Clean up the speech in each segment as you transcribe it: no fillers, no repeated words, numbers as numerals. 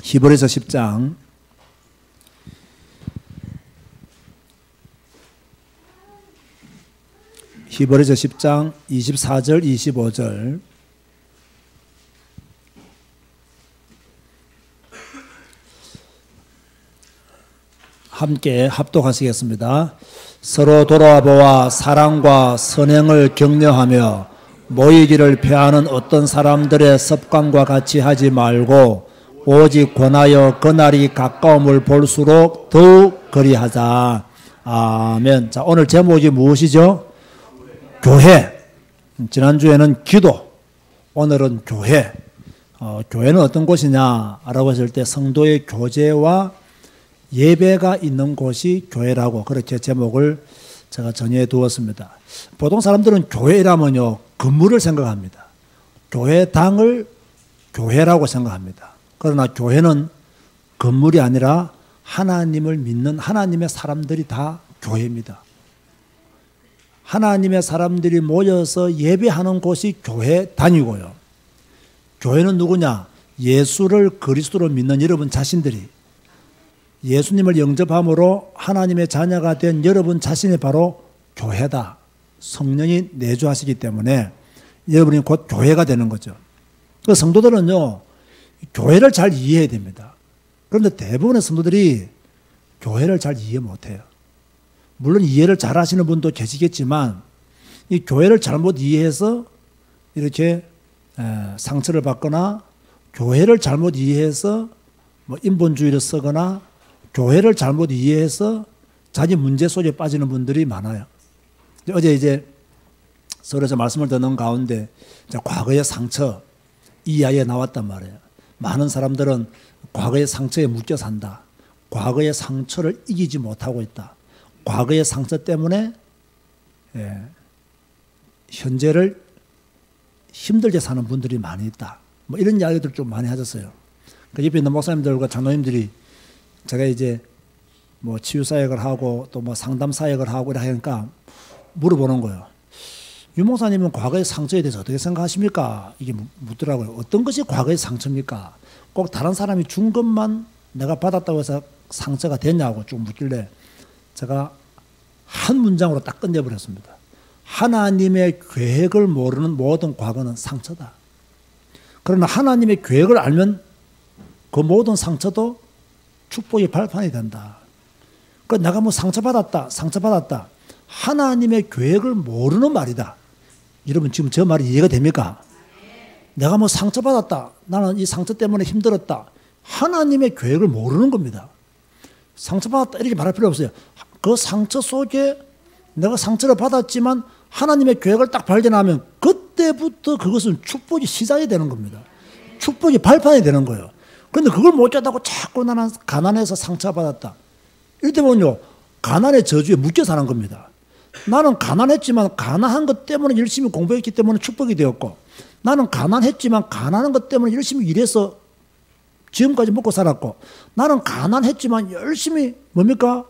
히브리서 10장 24절 25절 함께 합독하시겠습니다. 서로 돌아보아 사랑과 선행을 격려하며 모이기를 피하는 어떤 사람들의 습관과 같이 하지 말고 오직 권하여 그날이 가까움을 볼수록 더욱 그리하자. 아멘. 자, 오늘 제목이 무엇이죠? 교회. 지난주에는 기도, 오늘은 교회. 교회는 어떤 곳이냐라고 했을 때 성도의 교제와 예배가 있는 곳이 교회라고 그렇게 제목을 제가 정해 두었습니다. 보통 사람들은 교회라면요, 건물을 생각합니다. 교회당을 교회라고 생각합니다. 그러나 교회는 건물이 아니라 하나님을 믿는 하나님의 사람들이 다 교회입니다. 하나님의 사람들이 모여서 예배하는 곳이 교회당이고요. 교회는 누구냐? 예수를 그리스도로 믿는 여러분 자신들이 예수님을 영접함으로 하나님의 자녀가 된 여러분 자신이 바로 교회다. 성령이 내주하시기 때문에 여러분이 곧 교회가 되는 거죠. 그 성도들은요, 교회를 잘 이해해야 됩니다. 그런데 대부분의 성도들이 교회를 잘 이해 못해요. 물론 이해를 잘 하시는 분도 계시겠지만 이 교회를 잘못 이해해서 이렇게 상처를 받거나 교회를 잘못 이해해서 뭐 인본주의를 쓰거나 교회를 잘못 이해해서 자기 문제 속에 빠지는 분들이 많아요. 어제 이제 서울에서 말씀을 듣는 가운데 과거의 상처 이 이야기가 나왔단 말이에요. 많은 사람들은 과거의 상처에 묶여 산다. 과거의 상처를 이기지 못하고 있다. 과거의 상처 때문에 현재를 힘들게 사는 분들이 많이 있다. 뭐 이런 이야기들 좀 많이 하셨어요. 그 옆에 있는 목사님들과 장로님들이 제가 이제 뭐 치유사역을 하고 또 뭐 상담사역을 하고 이러니까 물어보는 거예요. 유 목사님은 과거의 상처에 대해서 어떻게 생각하십니까? 이게 묻더라고요. 어떤 것이 과거의 상처입니까? 꼭 다른 사람이 준 것만 내가 받았다고 해서 상처가 됐냐고 쭉 묻길래 제가 한 문장으로 딱 끝내버렸습니다. 하나님의 계획을 모르는 모든 과거는 상처다. 그러나 하나님의 계획을 알면 그 모든 상처도 축복의 발판이 된다. 그러니까 내가 뭐 상처받았다. 하나님의 계획을 모르는 말이다. 여러분 지금 저 말이 이해가 됩니까? 내가 뭐 상처받았다. 나는 이 상처 때문에 힘들었다. 하나님의 계획을 모르는 겁니다. 상처받았다 이렇게 말할 필요 없어요. 그 상처 속에 내가 상처를 받았지만 하나님의 계획을 딱 발견하면 그때부터 그것은 축복이 시작이 되는 겁니다. 축복이 발판이 되는 거예요. 그런데 그걸 못 잡다고 자꾸 나는 가난해서 상처받았다. 이럴 때면요, 가난의 저주에 묶여 사는 겁니다. 나는 가난했지만 가난한 것 때문에 열심히 공부했기 때문에 축복이 되었고, 나는 가난했지만 가난한 것 때문에 열심히 일해서 지금까지 먹고 살았고, 나는 가난했지만 열심히 뭡니까?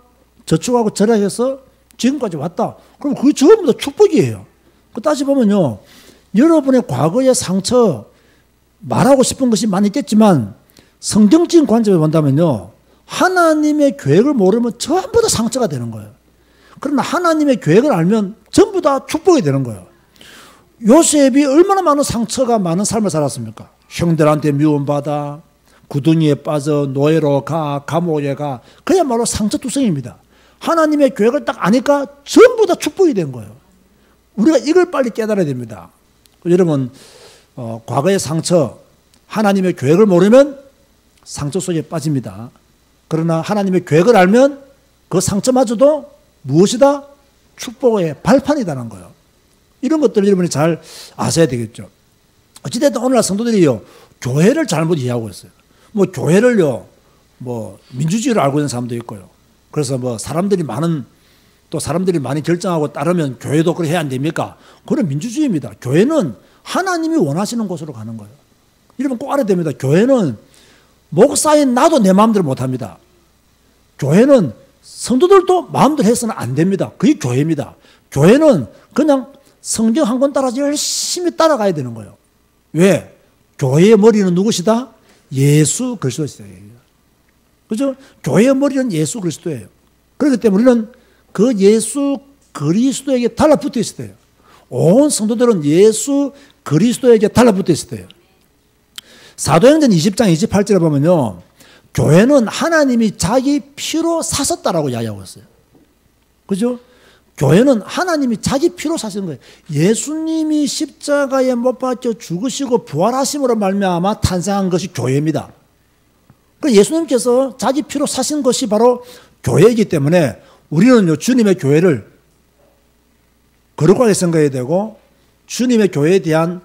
저축하고 절약해서 지금까지 왔다. 그럼 그게 전부 다 축복이에요. 그 따지 보면요, 여러분의 과거의 상처 말하고 싶은 것이 많이 있겠지만 성경적인 관점에 본다면요, 하나님의 계획을 모르면 전부 다 상처가 되는 거예요. 그러나 하나님의 계획을 알면 전부 다 축복이 되는 거예요. 요셉이 얼마나 많은 상처가 많은 삶을 살았습니까? 형들한테 미움받아, 구덩이에 빠져, 노예로 가, 감옥에 가. 그야말로 상처투성입니다. 하나님의 계획을 딱 아니까 전부 다 축복이 된 거예요. 우리가 이걸 빨리 깨달아야 됩니다. 여러분, 과거의 상처, 하나님의 계획을 모르면 상처 속에 빠집니다. 그러나 하나님의 계획을 알면 그 상처마저도 무엇이다? 축복의 발판이라는 거예요. 이런 것들을 여러분이 잘 아셔야 되겠죠. 어찌됐든 오늘날 성도들이요, 교회를 잘못 이해하고 있어요. 뭐 교회를요, 뭐 민주주의를 알고 있는 사람도 있고요. 그래서 뭐 사람들이 많이 결정하고 따르면 교회도 그렇게 해야 안 됩니까? 그건 민주주의입니다. 교회는 하나님이 원하시는 곳으로 가는 거예요. 여러분 꼭 알아야 됩니다. 교회는 목사인 나도 내 마음대로 못합니다. 교회는 성도들도 마음대로 해서는 안 됩니다. 그게 교회입니다. 교회는 그냥 성경 한 권 따라서 열심히 따라가야 되는 거예요. 왜? 교회의 머리는 누구시다? 예수 그리스도예요. 그죠? 교회의 머리는 예수 그리스도예요. 그렇기 때문에 우리는 그 예수 그리스도에게 달라붙어 있어야 돼요. 온 성도들은 예수 그리스도에게 달라붙어 있어야 돼요. 사도행전 20장 28절에 보면요, 교회는 하나님이 자기 피로 사셨다라고 이야기하고 있어요. 그죠? 교회는 하나님이 자기 피로 사신 거예요. 예수님이 십자가에 못 박혀 죽으시고 부활하심으로 말미암아 탄생한 것이 교회입니다. 그 예수님께서 자기 피로 사신 것이 바로 교회이기 때문에 우리는요, 주님의 교회를 거룩하게 생각해야 되고, 주님의 교회에 대한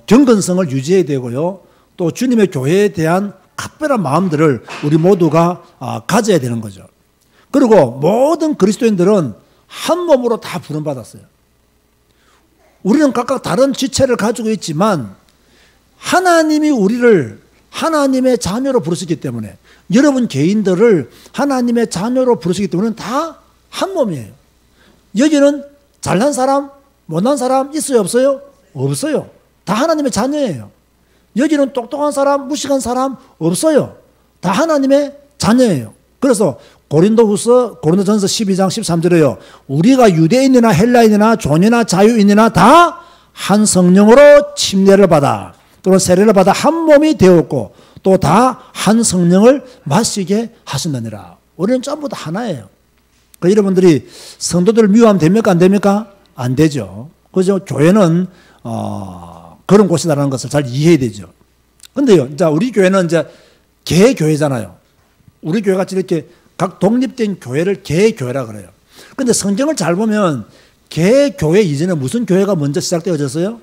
경건성을 유지해야 되고요, 또 주님의 교회에 대한 각별한 마음들을 우리 모두가 가져야 되는 거죠. 그리고 모든 그리스도인들은 한 몸으로 다 부름받았어요. 우리는 각각 다른 지체를 가지고 있지만 하나님이 우리를 하나님의 자녀로 부르시기 때문에, 여러분 개인들을 하나님의 자녀로 부르시기 때문에 다 한 몸이에요. 여기는 잘난 사람, 못난 사람 있어요, 없어요? 없어요. 다 하나님의 자녀예요. 여기는 똑똑한 사람, 무식한 사람 없어요. 다 하나님의 자녀예요. 그래서 고린도전서 12장 13절에요. 우리가 유대인이나 헬라인이나 종이나 자유인이나 다 한 성령으로 침례를 받아 또는 세례를 받아 한 몸이 되었고 또 다 한 성령을 마시게 하신다니라. 우리는 전부 다 하나예요. 그 여러분들이 성도들을 미워하면 됩니까? 안 됩니까? 안 되죠. 그죠? 교회는 그런 곳이다라는 것을 잘 이해해야 되죠. 근데요, 자, 우리 교회는 이제 개교회잖아요. 우리 교회 같이 이렇게 각 독립된 교회를 개교회라 그래요. 근데 성경을 잘 보면 개교회 이전에 무슨 교회가 먼저 시작되어졌어요?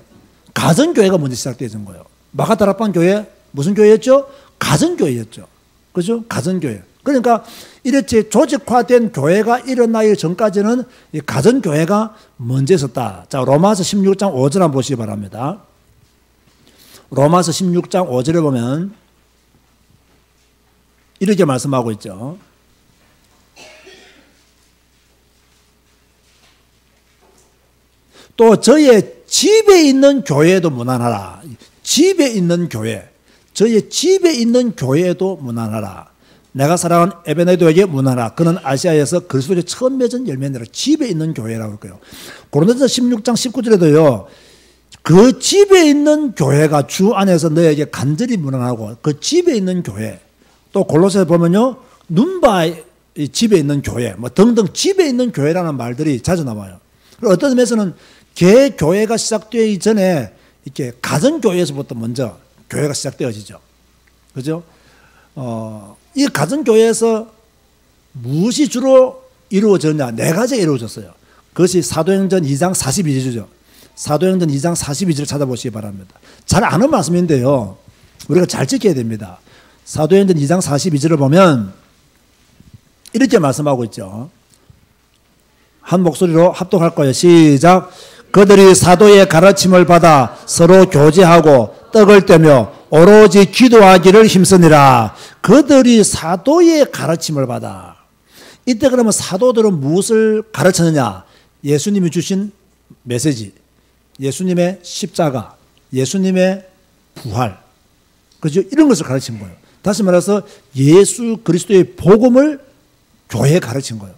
가정교회가 먼저 시작되어진 거예요. 마가다락방 교회 무슨 교회였죠? 가정교회였죠. 그죠? 가정교회. 그러니까 이렇게 조직화된 교회가 일어나기 전까지는 이 가정교회가 먼저 있었다. 자, 로마서 16장 5절 한번 보시기 바랍니다. 로마서 16장 5절에 보면 이렇게 말씀하고 있죠. 또 저의 집에 있는 교회에도 무난하라. 집에 있는 교회. 저의 집에 있는 교회에도 무난하라. 내가 사랑하는 에베네도에게 무난하라. 그는 아시아에서 그리스도의 처음 맺은 열매니라. 집에 있는 교회라고 할까요. 고린도전서 16장 19절에도요. 그 집에 있는 교회가 주 안에서 너에게 간절히 무난하고 그 집에 있는 교회. 또 골로새에 보면요. 눈바의 집에 있는 교회 뭐 등등 집에 있는 교회라는 말들이 자주 나와요. 그리고 어떤 점에서는 개교회가 시작되기 전에 이렇게 가정교회에서부터 먼저 교회가 시작되어지죠. 그죠? 이 가정교회에서 무엇이 주로 이루어졌냐? 네 가지가 이루어졌어요. 그것이 사도행전 2장 42절이죠. 사도행전 2장 42절을 찾아보시기 바랍니다. 잘 아는 말씀인데요. 우리가 잘 지켜야 됩니다. 사도행전 2장 42절을 보면 이렇게 말씀하고 있죠. 한 목소리로 합독할 거예요. 시작. 그들이 사도의 가르침을 받아 서로 교제하고 떡을 떼며 오로지 기도하기를 힘쓰니라. 그들이 사도의 가르침을 받아. 이때 그러면 사도들은 무엇을 가르쳤느냐? 예수님이 주신 메시지, 예수님의 십자가, 예수님의 부활, 그죠? 이런 것을 가르친 거예요. 다시 말해서 예수 그리스도의 복음을 교회에 가르친 거예요.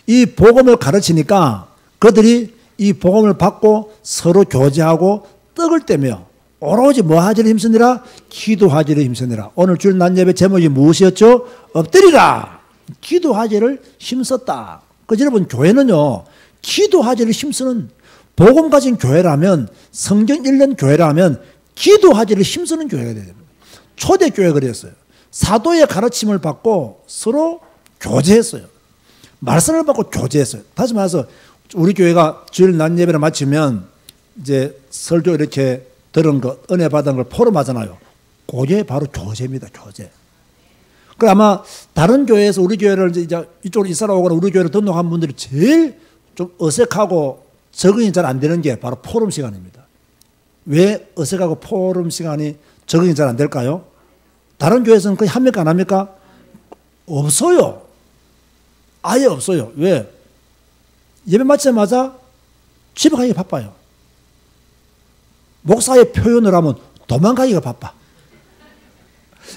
이 복음을 가르치니까 그들이 이 복음을 받고 서로 교제하고 떡을 떼며 오로지 뭐 하기를 힘쓰니라? 기도하기를 힘쓰니라. 오늘 주일 낮 예배 제목이 무엇이었죠? 엎드리라. 기도하기를 힘썼다. 그 여러분 교회는요. 기도하기를 힘쓰는 복음 가진 교회라면 성경 읽는 교회라면 기도하기를 힘쓰는 교회가 돼야 됩니다. 초대교회가 그랬어요. 사도의 가르침을 받고 서로 교제했어요. 말씀을 받고 교제했어요. 다시 말해서 우리 교회가 주일 낮 예배를 마치면 이제 설교 이렇게 들은 거, 은혜 받은 걸 포럼하잖아요. 그게 바로 교제입니다. 교제. 그 아마 다른 교회에서 우리 교회를 이제 이쪽으로 이사를 오거나 우리 교회를 등록한 분들이 제일 좀 어색하고 적응이 잘 안 되는 게 바로 포럼 시간입니다. 왜 어색하고 포럼 시간이 적응이 잘 안 될까요? 다른 교회에서는 거의 합니까 안 합니까? 없어요. 아예 없어요. 왜? 예배 마치자마자 집에 가기가 바빠요. 목사의 표현을 하면 도망가기가 바빠.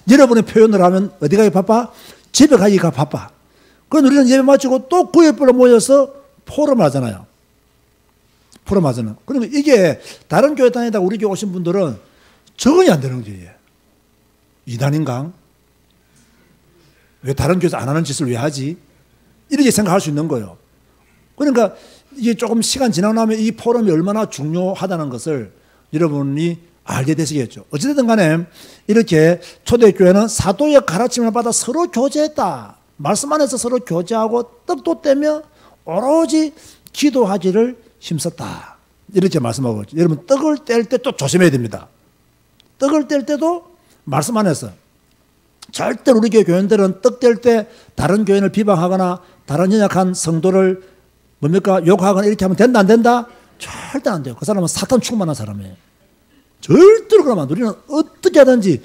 여러분의 표현을 하면 어디 가기 바빠? 집에 가기가 바빠. 그럼 우리는 예배 마치고 또 구역별로 모여서 포럼을 하잖아요. 포럼 하잖아요. 그러니까 이게 다른 교회 다니다가 우리 교회 오신 분들은 적응이 안 되는 거예요. 이단인가? 왜 다른 교회에서 안 하는 짓을 왜 하지? 이렇게 생각할 수 있는 거예요. 그러니까 이게 조금 시간 지나고 나면 이 포럼이 얼마나 중요하다는 것을 여러분이 알게 되시겠죠. 어찌됐든 간에 이렇게 초대교회는 사도의 가르침을 받아 서로 교제했다. 말씀 안에서 서로 교제하고 떡도 떼며 오로지 기도하기를 힘썼다. 이렇게 말씀하고 있죠. 여러분 떡을 뗄 때 또 조심해야 됩니다. 떡을 뗄 때도 말씀 안에서 절대 우리 교회 교인들은 떡 뗄 때 다른 교인을 비방하거나 다른 연약한 성도를 뭡니까? 욕하거나 이렇게 하면 된다 안 된다? 절대 안 돼요. 그 사람은 사탄 충만한 사람이에요. 절대로 그러면 안 돼. 우리는 어떻게 하든지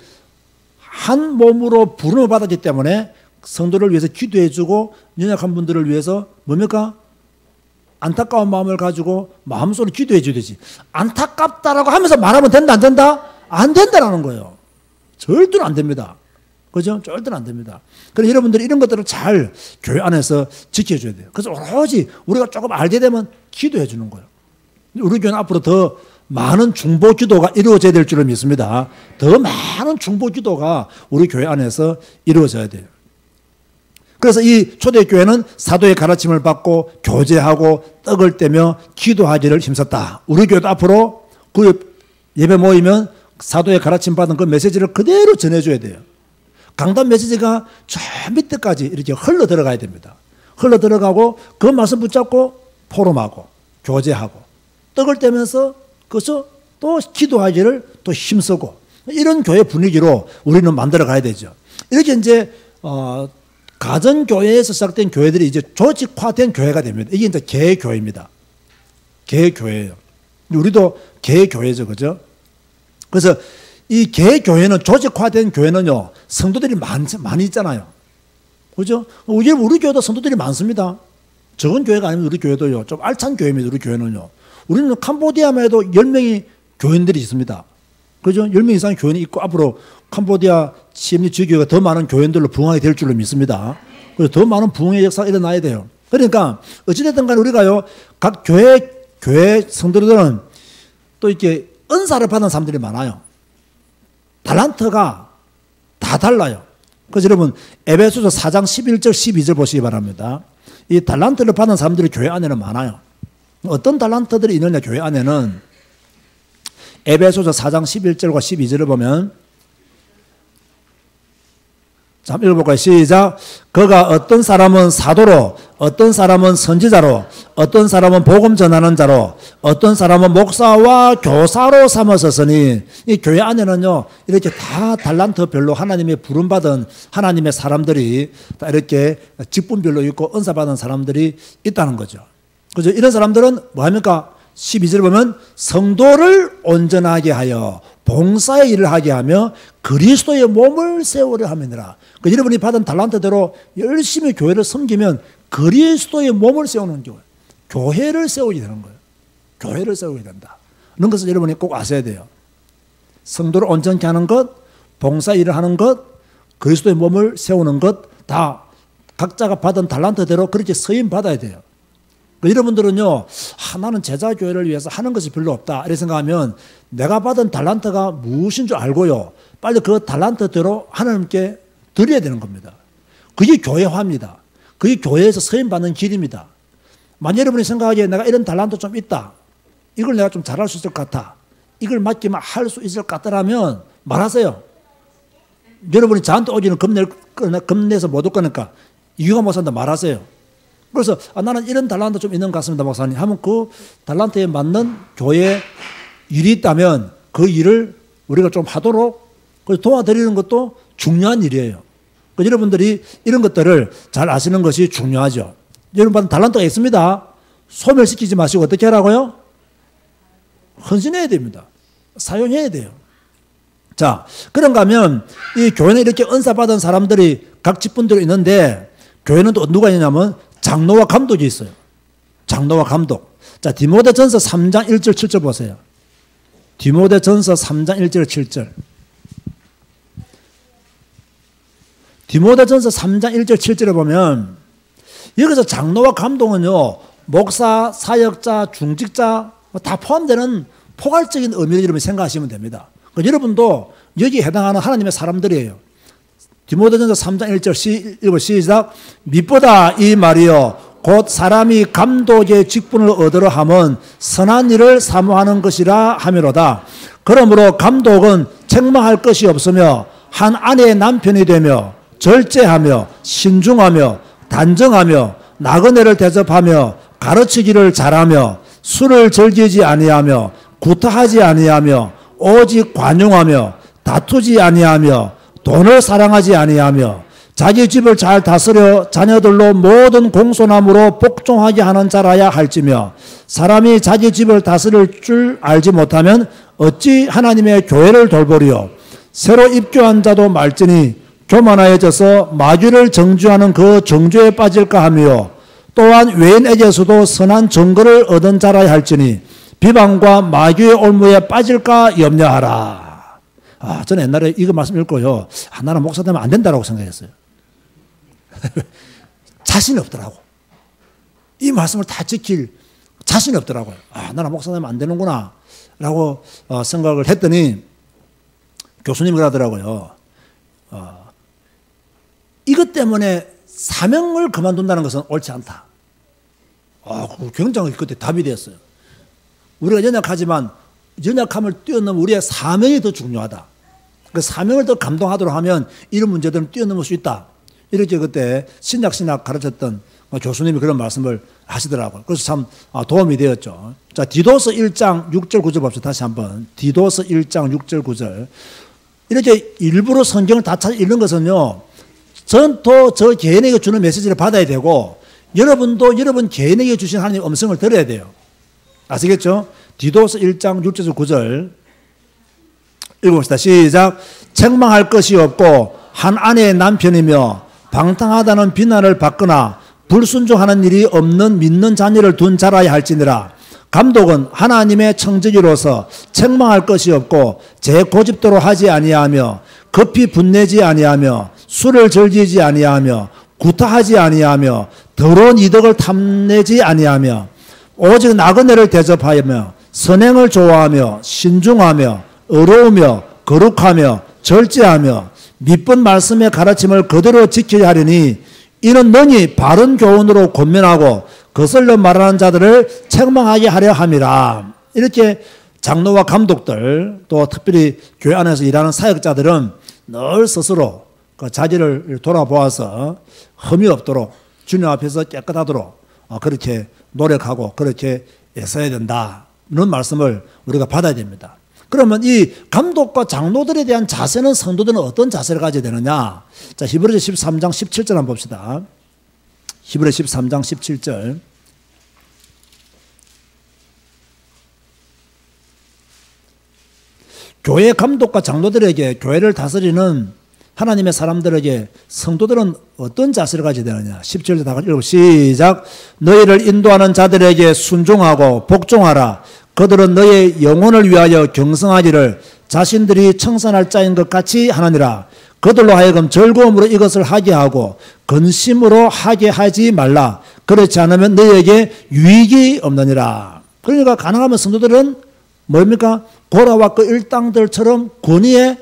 한 몸으로 부름을 받았기 때문에 성도를 위해서 기도해주고 연약한 분들을 위해서 뭡니까? 안타까운 마음을 가지고 마음속으로 기도해줘야 되지. 안타깝다라고 하면서 말하면 된다 안 된다? 안 된다라는 거예요. 절대로 안 됩니다. 그죠? 절대로 안 됩니다. 그래서 여러분들이 이런 것들을 잘 교회 안에서 지켜줘야 돼요. 그래서 오로지 우리가 조금 알게 되면 기도해 주는 거예요. 우리 교회는 앞으로 더 많은 중보 기도가 이루어져야 될 줄을 믿습니다. 더 많은 중보 기도가 우리 교회 안에서 이루어져야 돼요. 그래서 이 초대교회는 사도의 가르침을 받고 교제하고 떡을 떼며 기도하기를 힘썼다. 우리 교회도 앞으로 그 예배 모이면 사도의 가르침 받은 그 메시지를 그대로 전해줘야 돼요. 강단 메시지가 저 밑에까지 이렇게 흘러 들어가야 됩니다. 흘러 들어가고 그 말씀 붙잡고 포럼하고 교제하고 떡을 떼면서 그래서 또 기도하기를 또 힘쓰고 이런 교회 분위기로 우리는 만들어 가야 되죠. 이렇게 이제 가정교회에서 시작된 교회들이 이제 조직화된 교회가 됩니다. 이게 이제 개교회입니다. 개교회예요. 우리도 개교회죠. 그죠? 그래서 이 개교회는 조직화된 교회는요, 성도들이 많이 있잖아요. 그죠? 우리 교회도 성도들이 많습니다. 적은 교회가 아니면 우리 교회도요, 좀 알찬 교회입니다. 우리 교회는요. 우리는 캄보디아만 해도 10명이 교인들이 있습니다. 그죠? 10명 이상의 교인이 있고 앞으로 캄보디아 CMD 지교회가 더 많은 교인들로 부흥하게 될 줄로 믿습니다. 그래서 더 많은 부흥의 역사가 일어나야 돼요. 그러니까 어찌됐든 간에 우리가요, 각 교회 성도들은 또 이렇게 은사를 받은 사람들이 많아요. 달란트가 다 달라요. 그래서 여러분 에베소서 4장 11절 12절 보시기 바랍니다. 이 달란트를 받은 사람들이 교회 안에는 많아요. 어떤 달란트들이 있느냐 교회 안에는 에베소서 4장 11절과 12절을 보면 자, 읽어볼까요? 시작. 그가 어떤 사람은 사도로, 어떤 사람은 선지자로, 어떤 사람은 복음 전하는 자로, 어떤 사람은 목사와 교사로 삼으셨으니 이 교회 안에는요 이렇게 다 달란트별로 하나님의 부름받은 하나님의 사람들이 다 이렇게 직분별로 있고 은사받은 사람들이 있다는 거죠. 그죠? 이런 사람들은 뭐합니까? 12절 보면 성도를 온전하게 하여 봉사의 일을 하게 하며 그리스도의 몸을 세우려 함이니라. 그러니까 여러분이 받은 달란트대로 열심히 교회를 섬기면 그리스도의 몸을 세우는 교회, 교회를 세우게 되는 거예요. 교회를 세우게 된다. 그런 것을 여러분이 꼭 아셔야 돼요. 성도를 온전케 하는 것, 봉사 일을 하는 것, 그리스도의 몸을 세우는 것 다 각자가 받은 달란트대로 그렇게 서임 받아야 돼요. 여러분들은요, 나는 제자교회를 위해서 하는 것이 별로 없다 이렇게 생각하면 내가 받은 달란트가 무엇인 줄 알고요, 빨리 그 달란트대로 하나님께 드려야 되는 겁니다. 그게 교회화입니다. 그게 교회에서 서임받는 길입니다. 만약 여러분이 생각하기에 내가 이런 달란트 좀 있다, 이걸 내가 좀 잘할 수 있을 것 같아, 이걸 맡기면 할 수 있을 것 같다라면 말하세요. 여러분이 저한테 오기는 겁내서 못 올 거니까 이유가 못 산다 말하세요. 그래서 나는 이런 달란트 좀 있는 것 같습니다, 목사님 하면 그 달란트에 맞는 교회 일이 있다면 그 일을 우리가 좀 하도록 도와드리는 것도 중요한 일이에요. 여러분들이 이런 것들을 잘 아시는 것이 중요하죠. 여러분 달란트가 있습니다. 소멸시키지 마시고 어떻게 하라고요? 헌신해야 됩니다. 사용해야 돼요. 자, 그런가 하면 이 교회는 이렇게 은사받은 사람들이 각 직분들이 있는데 교회는 또 누가 있냐면 장로와 감독이 있어요. 장로와 감독. 자, 디모데전서 3장 1절 7절 보세요. 디모데전서 3장 1절 7절. 디모데전서 3장 1절 7절에 보면 여기서 장로와 감독은요, 목사, 사역자, 중직자 다 포함되는 포괄적인 의미를 여러분 생각하시면 됩니다. 그러니까 여러분도 여기에 해당하는 하나님의 사람들이에요. 디모데전서 3장 1절 읽어 시작. mit보다 이 말이요 곧 사람이 감독의 직분을 얻으려 함은 선한 일을 사모하는 것이라 하미로다. 그러므로 감독은 책망할 것이 없으며 한 아내의 남편이 되며 절제하며 신중하며 단정하며 나그네를 대접하며 가르치기를 잘하며 술을 즐기지 아니하며 구타하지 아니하며 오직 관용하며 다투지 아니하며 돈을 사랑하지 아니하며 자기 집을 잘 다스려 자녀들로 모든 공손함으로 복종하게 하는 자라야 할지며 사람이 자기 집을 다스릴 줄 알지 못하면 어찌 하나님의 교회를 돌보리요. 새로 입교한 자도 말지니 교만하여져서 마귀를 정죄하는 그 정죄에 빠질까 하며 또한 외인에게서도 선한 증거를 얻은 자라야 할지니 비방과 마귀의 올무에 빠질까 염려하라. 저는 옛날에 이거 말씀 읽고요. 나는 목사 되면 안 된다라고 생각했어요. 자신이 없더라고. 이 말씀을 다 지킬 자신이 없더라고요. 나는 목사 되면 안 되는구나 라고 생각을 했더니 교수님이 그러더라고요. 이것 때문에 사명을 그만둔다는 것은 옳지 않다. 굉장히 그때 답이 됐어요. 우리가 연약하지만 연약함을 뛰어넘은 우리의 사명이 더 중요하다. 그 사명을 더 감동하도록 하면 이런 문제들은 뛰어넘을 수 있다. 이렇게 그때 신약 가르쳤던 교수님이 그런 말씀을 하시더라고요. 그래서 참 도움이 되었죠. 자, 디도서 1장 6절 9절 봅시다. 다시 한번. 디도서 1장 6절 9절. 이렇게 일부러 성경을 다 찾아 읽는 것은요, 전 또 저 개인에게 주는 메시지를 받아야 되고, 여러분도 여러분 개인에게 주신 하나님의 음성을 들어야 돼요. 아시겠죠? 디도서 1장 6절 9절 읽어봅시다. 시작. 책망할 것이 없고 한 아내의 남편이며 방탕하다는 비난을 받거나 불순종하는 일이 없는 믿는 자녀를 둔 자라야 할지니라. 감독은 하나님의 청지기로서 책망할 것이 없고 제 고집대로 하지 아니하며 급히 분내지 아니하며 술을 즐기지 아니하며 구타하지 아니하며 더러운 이득을 탐내지 아니하며 오직 나그네를 대접하며 선행을 좋아하며 신중하며 의로우며 거룩하며 절제하며 밉은 말씀의 가르침을 그대로 지켜야 하리니 이는 너희 바른 교훈으로 권면하고 거슬러 말하는 자들을 책망하게 하려 함이라. 이렇게 장로와 감독들 또 특별히 교회 안에서 일하는 사역자들은 늘 스스로 그 자기를 돌아보아서 흠이 없도록 주님 앞에서 깨끗하도록 그렇게 노력하고 그렇게 애써야 된다는 말씀을 우리가 받아야 됩니다. 그러면 이 감독과 장로들에 대한 자세는 성도들은 어떤 자세를 가져야 되느냐? 자, 히브리서 13장 17절 한번 봅시다. 히브리서 13장 17절. 교회 감독과 장로들에게 교회를 다스리는 하나님의 사람들에게 성도들은 어떤 자세를 가져야 되느냐? 17절 다 같이 읽고 시작. 너희를 인도하는 자들에게 순종하고 복종하라. 그들은 너의 영혼을 위하여 경성하기를 자신들이 청산할 자인 것 같이 하느니라. 그들로 하여금 즐거움으로 이것을 하게 하고 근심으로 하게 하지 말라. 그렇지 않으면 너희에게 유익이 없느니라. 그러니까 가능하면 성도들은 뭡니까? 고라와 그 일당들처럼 권위에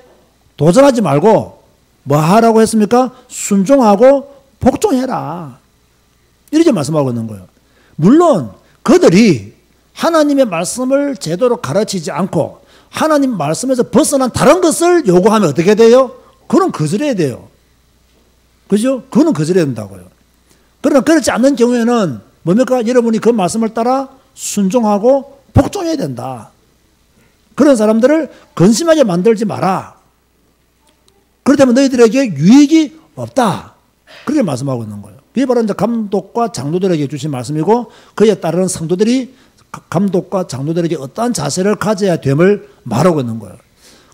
도전하지 말고 뭐 하라고 했습니까? 순종하고 복종해라. 이렇게 말씀하고 있는 거예요. 물론 그들이 하나님의 말씀을 제대로 가르치지 않고 하나님 말씀에서 벗어난 다른 것을 요구하면 어떻게 돼요? 그건 거절해야 돼요. 그죠? 그거는 거절해야 된다고요. 그러나 그렇지 않는 경우에는 뭡니까? 여러분이 그 말씀을 따라 순종하고 복종해야 된다. 그런 사람들을 근심하게 만들지 마라. 그렇다면 너희들에게 유익이 없다. 그렇게 말씀하고 있는 거예요. 그게 바로 이제 감독과 장로들에게 주신 말씀이고 그에 따르는 성도들이 감독과 장로들에게 어떠한 자세를 가져야 됨을 말하고 있는 거예요.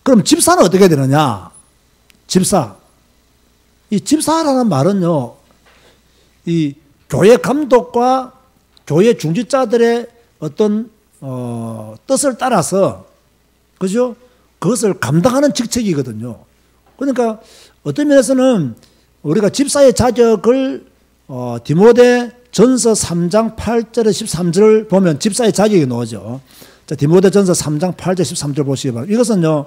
그럼 집사는 어떻게 되느냐? 집사. 이 집사라는 말은요, 이 교회 감독과 교회 중직자들의 어떤 뜻을 따라서, 그죠? 그것을 감당하는 직책이거든요. 그러니까 어떤 면에서는 우리가 집사의 자격을 디모데 전서 3장 8절에 13절을 보면 집사의 자격이 나오죠. 자, 디모데 전서 3장 8절 13절 보시기 바랍니다. 이것은요,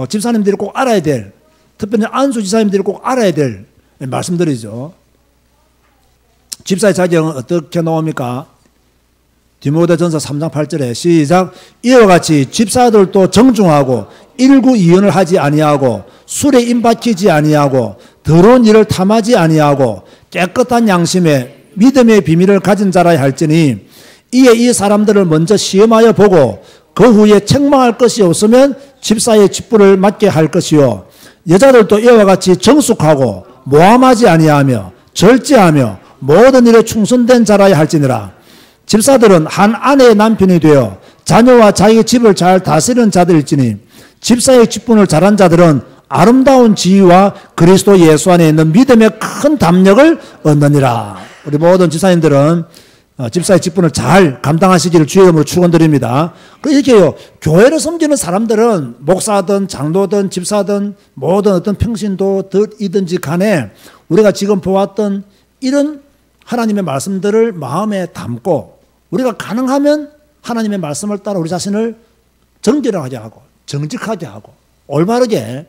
집사님들이 꼭 알아야 될, 특별히 안수 지사님들이 꼭 알아야 될 말씀들이죠. 집사의 자격은 어떻게 나옵니까? 디모데 전서 3장 8절에 시작. 이와 같이 집사들도 정중하고 일구이연을 하지 아니하고 술에 임박히지 아니하고 더러운 일을 탐하지 아니하고 깨끗한 양심에 믿음의 비밀을 가진 자라야 할지니 이에 이 사람들을 먼저 시험하여 보고 그 후에 책망할 것이 없으면 집사의 직분을 맡게 할 것이요 여자들도 이와 같이 정숙하고 모함하지 아니하며 절제하며 모든 일에 충성된 자라야 할지니라. 집사들은 한 아내의 남편이 되어 자녀와 자기 집을 잘 다스리는 자들일지니 집사의 직분을 잘한 자들은 아름다운 지위와 그리스도 예수 안에 있는 믿음의 큰 담력을 얻느니라. 우리 모든 집사님들은 집사의 직분을 잘 감당하시기를 주의 이름으로 축원드립니다. 이렇게요, 교회를 섬기는 사람들은 목사든 장로든 집사든 모든 어떤 평신도들이든지 간에 우리가 지금 보았던 이런 하나님의 말씀들을 마음에 담고 우리가 가능하면 하나님의 말씀을 따라 우리 자신을 정결하게 하고 정직하게 하고 올바르게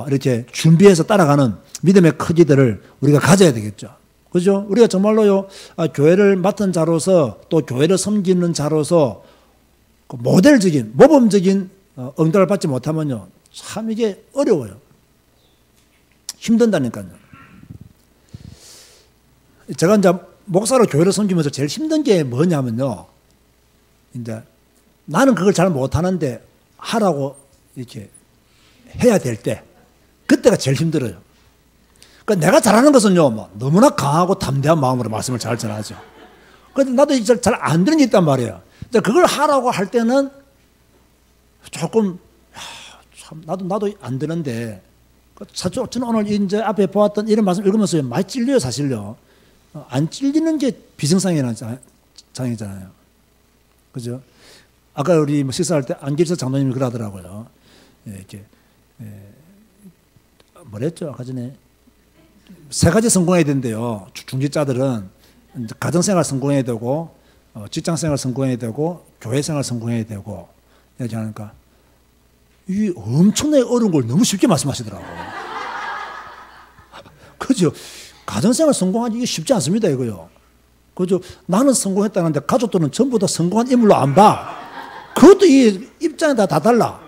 이렇게 준비해서 따라가는 믿음의 크기들을 우리가 가져야 되겠죠. 그죠? 우리가 정말로요, 교회를 맡은 자로서 또 교회를 섬기는 자로서 그 모델적인, 모범적인 응답을 받지 못하면요, 참 이게 어려워요. 힘든다니까요. 제가 이제 목사로 교회를 섬기면서 제일 힘든 게 뭐냐면요, 이제 나는 그걸 잘 못하는데 하라고 이렇게 해야 될 때, 그때가 제일 힘들어요. 그러니까 내가 잘하는 것은요, 너무나 강하고 담대한 마음으로 말씀을 잘 전하죠. 그런데 나도 잘 안 되는 게 있단 말이에요. 그걸 하라고 할 때는 조금, 참, 나도 안 되는데, 저는 오늘 이제 앞에 보았던 이런 말씀 읽으면서 많이 찔려요, 사실요. 안 찔리는 게 비정상이라는 장이잖아요. 그죠? 아까 우리 식사할 때 안길서 장로님이 그러더라고요. 이렇게, 뭐랬죠? 아까 전에. 세 가지 성공해야 된대요. 중직자들은 가정생활 성공해야 되고, 직장생활 성공해야 되고, 교회생활 성공해야 되고, 이렇게 하니까, 이 엄청나게 어려운 걸 너무 쉽게 말씀하시더라고요. 그죠? 가정생활 성공하기 이게 쉽지 않습니다, 이거요. 그죠? 나는 성공했다는데 가족들은 전부 다 성공한 인물로 안 봐. 그것도 이 입장이 다 달라.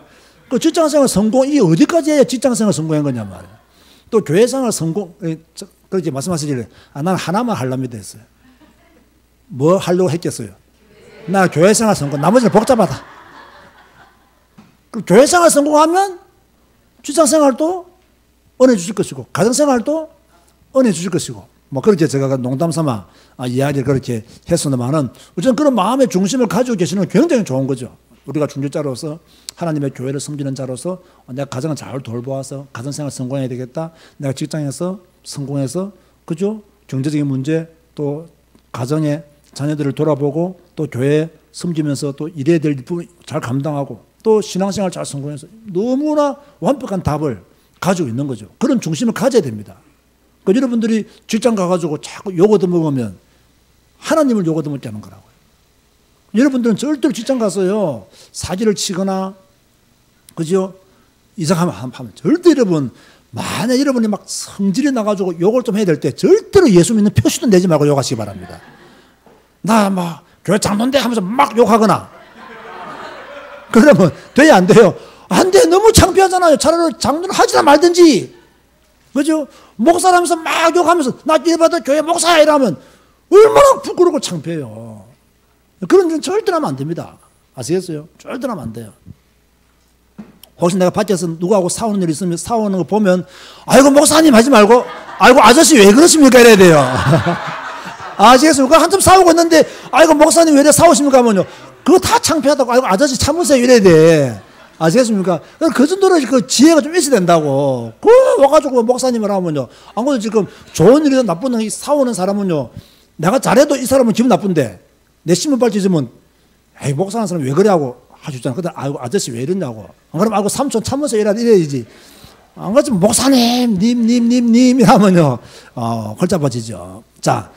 그 직장생활 성공, 이게 어디까지 해야 직장생활 성공한 거냐 말이에요. 또 교회생활 성공, 그렇게 말씀하시길래, 나는 하나만 하려면 됐어요. 뭐 하려고 했겠어요? 나 교회생활 성공, 나머지는 복잡하다. 그 교회생활 성공하면 직장생활도 은혜 주실 것이고, 가정생활도 은혜 주실 것이고, 뭐 그렇게 제가 농담 삼아 이야기를 그렇게 했으나마는 어쨌든 그런 마음의 중심을 가지고 계시는 건 굉장히 좋은 거죠. 우리가 중직자로서 하나님의 교회를 섬기는 자로서 내가 가정을 잘 돌보아서 가정생활 성공해야 되겠다. 내가 직장에서 성공해서, 그죠? 경제적인 문제, 또 가정의 자녀들을 돌아보고 또 교회 섬기면서 또 일해야 될 부분 잘 감당하고 또 신앙생활 잘 성공해서 너무나 완벽한 답을 가지고 있는 거죠. 그런 중심을 가져야 됩니다. 그러니까 여러분들이 직장 가가지고 자꾸 욕 얻어먹으면 하나님을 욕 얻어먹게 하는 거라고요. 여러분들은 절대로 직장 가서요, 사기를 치거나, 그죠? 이상하면 하면 절대 여러분, 만약 여러분이 막 성질이 나가지고 욕을 좀 해야 될 때 절대로 예수 믿는 표시도 내지 말고 욕하시기 바랍니다. 나 막 교회 장로인데 하면서 막 욕하거나, 그러면 돼야 안 돼요? 안 돼. 너무 창피하잖아요. 차라리 장로를 하지나 말든지. 그죠? 목사라면서 막 욕하면서 나 일받아 교회 목사야 이러면 얼마나 부끄럽고 창피해요. 그런 일은 절대 하면 안 됩니다. 아시겠어요? 절대 하면 안 돼요. 혹시 내가 밖에서 누구하고 싸우는 일 있으면 싸우는 거 보면 아이고 목사님 하지 말고 아이고 아저씨 왜 그러십니까 이래야 돼요. 아시겠습니까? 한참 싸우고 있는데 아이고 목사님 왜 이래 싸우십니까 하면요, 그거 다 창피하다고 아이고 아저씨 참으세요 이래야 돼. 아시겠습니까? 그 정도로 그 지혜가 좀 있어야 된다고. 그 와가지고 목사님을 하면요, 안 그래도 지금 좋은 일이든 나쁜 일 싸우는 사람은요, 내가 잘해도 이 사람은 기분 나쁜데 내 신문발 찢으면 에이 목사하는 사람 왜 그래 하고 하시잖아. 근데 아이고 아저씨 왜 이러냐고. 안 그러면 아이고 삼촌 참으세요 이래야지. 안 그렇지만 목사님, 님 하면요, 골잡아지죠. 자,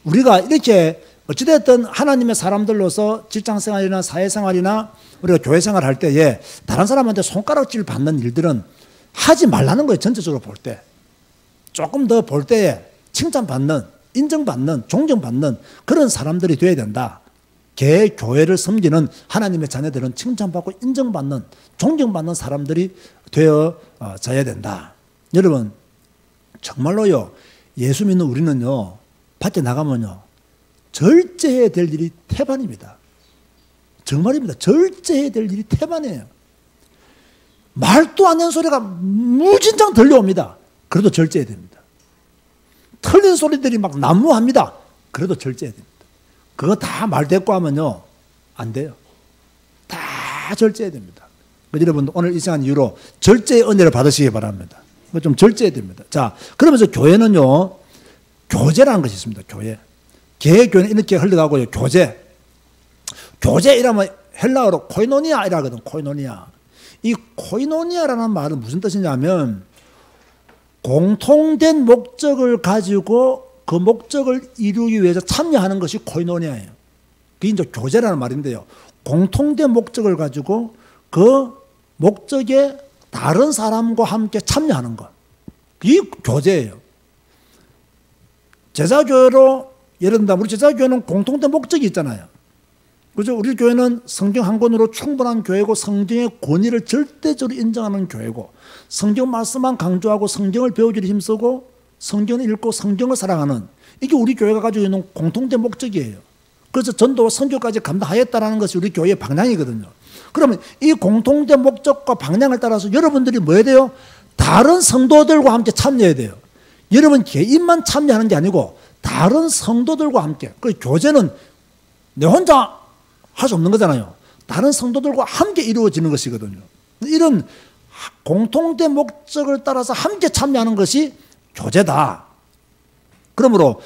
우리가 이렇게 어찌됐든 하나님의 사람들로서 직장생활이나 사회생활이나 우리가 교회생활 할 때에 다른 사람한테 손가락질 받는 일들은 하지 말라는 거예요. 전체적으로 볼 때. 조금 더 볼 때에 칭찬받는, 인정받는, 존경받는 그런 사람들이 돼야 된다. 교회를 섬기는 하나님의 자녀들은 칭찬받고 인정받는, 존경받는 사람들이 되어져야 된다. 여러분, 정말로요, 예수 믿는 우리는요, 밖에 나가면요, 절제해야 될 일이 태반입니다. 정말입니다. 절제해야 될 일이 태반이에요. 말도 안 되는 소리가 무진장 들려옵니다. 그래도 절제해야 됩니다. 틀린 소리들이 막 난무합니다. 그래도 절제해야 됩니다. 그거 다 말대꾸 하면요, 안 돼요. 다 절제해야 됩니다. 여러분, 오늘 이 시간 이후로 절제의 은혜를 받으시기 바랍니다. 좀 절제해야 됩니다. 자, 그러면서 교회는요, 교제라는 것이 있습니다. 교회. 개교는 이렇게 흘러가고요. 교제. 교제 이라면 헬라어로 코이노니아 이라거든. 코이노니아. 이 코이노니아라는 말은 무슨 뜻이냐면 공통된 목적을 가지고 그 목적을 이루기 위해서 참여하는 것이 코이노니아예요. 그게 이제 교제라는 말인데요. 공통된 목적을 가지고 그 목적에 다른 사람과 함께 참여하는 것. 이게 교제예요. 제자교회로 예를 든다면 우리 제자교회는 공통된 목적이 있잖아요. 그죠? 우리 교회는 성경 한 권으로 충분한 교회고 성경의 권위를 절대적으로 인정하는 교회고 성경 말씀만 강조하고 성경을 배우기를 힘쓰고 성경을 읽고 성경을 사랑하는 이게 우리 교회가 가지고 있는 공통된 목적이에요. 그래서 전도와 선교까지 감당하겠다는 것이 우리 교회의 방향이거든요. 그러면 이 공통된 목적과 방향을 따라서 여러분들이 뭐 해야 돼요? 다른 성도들과 함께 참여해야 돼요. 여러분 개인만 참여하는 게 아니고 다른 성도들과 함께. 그 교제는 내 혼자 할 수 없는 거잖아요. 다른 성도들과 함께 이루어지는 것이거든요. 이런 공통된 목적을 따라서 함께 참여하는 것이 교제다. 그러므로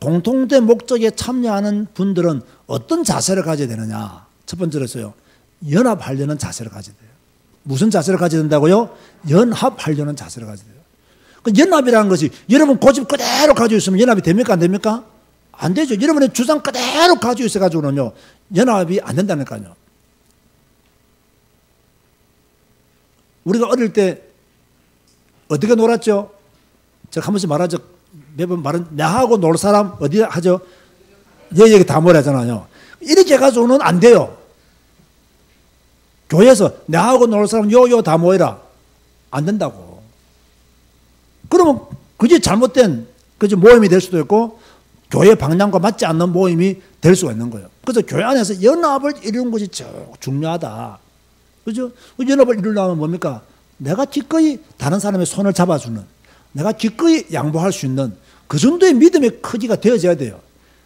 공통된 목적에 참여하는 분들은 어떤 자세를 가져야 되느냐. 첫 번째로서요. 연합하려는 자세를 가져야 돼요. 무슨 자세를 가져야 된다고요? 연합하려는 자세를 가져야 돼요. 그 연합이라는 것이 여러분 고집 그대로 가지고 있으면 연합이 됩니까? 안 됩니까? 안 되죠. 여러분의 주장 그대로 가지고 있어가지고는요, 연합이 안 된다니까요. 우리가 어릴 때 어떻게 놀았죠? 제가 한 번씩 말하죠. 매번 말은, 나하고 놀 사람 어디 하죠? 얘기 다 모이잖아요. 이렇게 해가지고는 안 돼요. 교회에서 나하고 놀 사람 요요 다 모이라. 안 된다고. 그러면 그게 잘못된 모임이 될 수도 있고 교회 방향과 맞지 않는 모임이 될 수가 있는 거예요. 그래서 교회 안에서 연합을 이루는 것이 중요하다. 그죠? 연합을 이루려면 뭡니까? 내가 기꺼이 다른 사람의 손을 잡아주는, 내가 기꺼이 양보할 수 있는 그 정도의 믿음의 크기가 되어져야 돼요.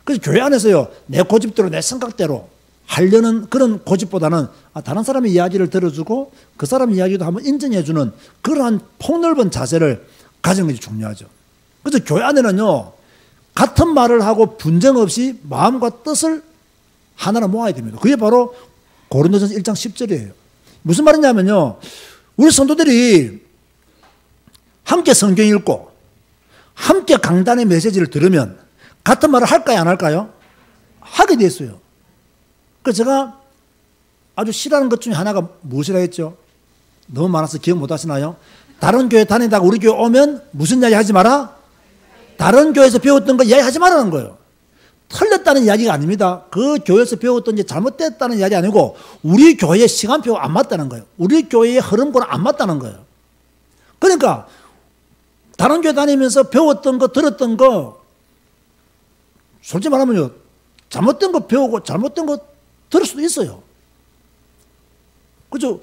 그래서 교회 안에서요, 내 고집대로, 내 생각대로 하려는 그런 고집보다는 다른 사람의 이야기를 들어주고 그 사람 이야기도 한번 인정해주는 그러한 폭넓은 자세를 가지는 것이 중요하죠. 그래서 교회 안에는요, 같은 말을 하고 분쟁 없이 마음과 뜻을 하나로 모아야 됩니다. 그게 바로 고린도전서 1장 10절이에요. 무슨 말이냐면요, 우리 성도들이 함께 성경 읽고 함께 강단의 메시지를 들으면 같은 말을 할까요, 안 할까요? 하게 됐어요. 그래서 제가 아주 싫어하는 것 중에 하나가 무엇이라 했죠? 너무 많아서 기억 못 하시나요? 다른 교회 다니다가 우리 교회 오면 무슨 이야기 하지 마라? 다른 교회에서 배웠던 거 이야기하지 말라는 거예요. 틀렸다는 이야기가 아닙니다. 그 교회에서 배웠던 게 잘못됐다는 이야기 아니고 우리 교회의 시간표가 안 맞다는 거예요. 우리 교회의 흐름과는 안 맞다는 거예요. 그러니까 다른 교회 다니면서 배웠던 거, 들었던 거 솔직히 말하면요, 잘못된 거 배우고 잘못된 거 들을 수도 있어요. 그죠?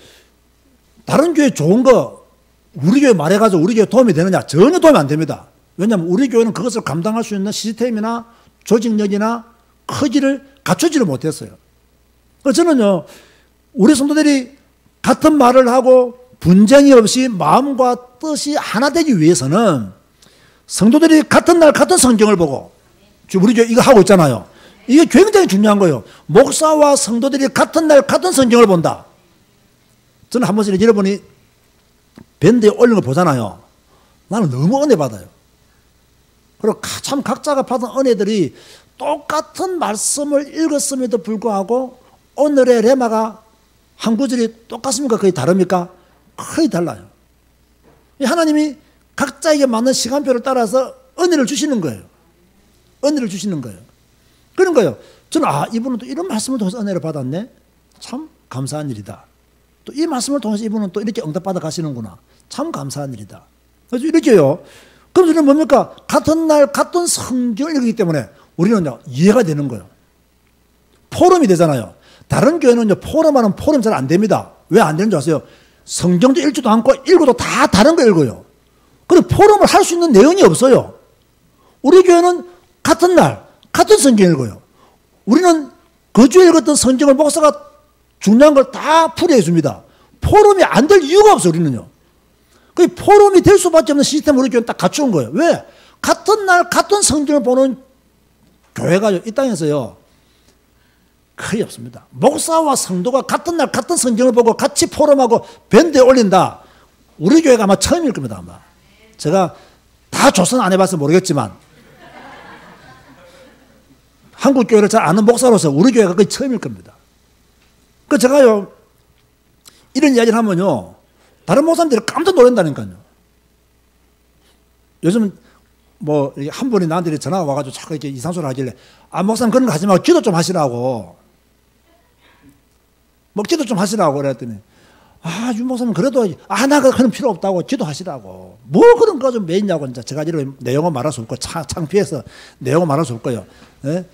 다른 교회 좋은 거 우리 교회 말해가지고 우리 교회 도움이 되느냐? 전혀 도움이 안 됩니다. 왜냐하면 우리 교회는 그것을 감당할 수 있는 시스템이나 조직력이나 크기를 갖추지를 못했어요. 그래서 저는요, 우리 성도들이 같은 말을 하고 분쟁이 없이 마음과 뜻이 하나 되기 위해서는 성도들이 같은 날 같은 성경을 보고, 지금 우리 교회 이거 하고 있잖아요. 이게 굉장히 중요한 거예요. 목사와 성도들이 같은 날 같은 성경을 본다. 저는 한 번씩 여러분이 밴드에 올린 걸 보잖아요. 나는 너무 은혜 받아요. 그리고 참 각자가 받은 은혜들이 똑같은 말씀을 읽었음에도 불구하고 오늘의 레마가 한 구절이 똑같습니까? 거의 다릅니까? 거의 달라요. 하나님이 각자에게 맞는 시간표를 따라서 은혜를 주시는 거예요. 은혜를 주시는 거예요. 그런 거예요. 저는 이분은 또 이런 말씀을 통해서 은혜를 받았네. 참 감사한 일이다. 또 이 말씀을 통해서 이분은 또 이렇게 응답받아 가시는구나. 참 감사한 일이다. 그래서 이렇게요. 그럼 저는 뭡니까? 같은 날 같은 성경을 읽기 때문에 우리는 이해가 되는 거예요. 포럼이 되잖아요. 다른 교회는요, 포럼하는 포럼 잘 안 됩니다. 왜 안 되는 줄 아세요? 성경도 읽지도 않고 읽어도 다 다른 거 읽어요. 그럼 포럼을 할 수 있는 내용이 없어요. 우리 교회는 같은 날, 같은 성경 읽어요. 우리는 그 주에 읽었던 성경을 목사가 중요한 걸 다 풀이해 줍니다. 포럼이 안 될 이유가 없어요, 우리는요. 그 포럼이 될 수밖에 없는 시스템을 우리 교회는 딱 갖춘 거예요. 왜? 같은 날, 같은 성경을 보는 교회가 이 땅에서요, 거의 없습니다. 목사와 성도가 같은 날, 같은 성경을 보고 같이 포럼하고 밴드에 올린다. 우리 교회가 아마 처음일 겁니다, 아마. 제가 다 조선 안 해봐서 모르겠지만, 한국 교회를 잘 아는 목사로서 우리 교회가 거의 처음일 겁니다. 그 제가요, 이런 이야기를 하면요, 다른 목사님들이 깜짝 놀란다니까요. 요즘 뭐 한 분이 나한테 전화가 와가지고 자꾸 이렇게 이상소리 하길래, 목사님 그런 거 하지 말고 기도 좀 하시라고. 뭐 기도 좀 하시라고 그랬더니, 유 목사님 그래도 나 그런 필요 없다고 기도하시라고. 뭐 그런 거 좀 매 있냐고. 이제 제가 이런 내용은 말할 수 없고 창피해서 내용은 말할 수 없고요. 예?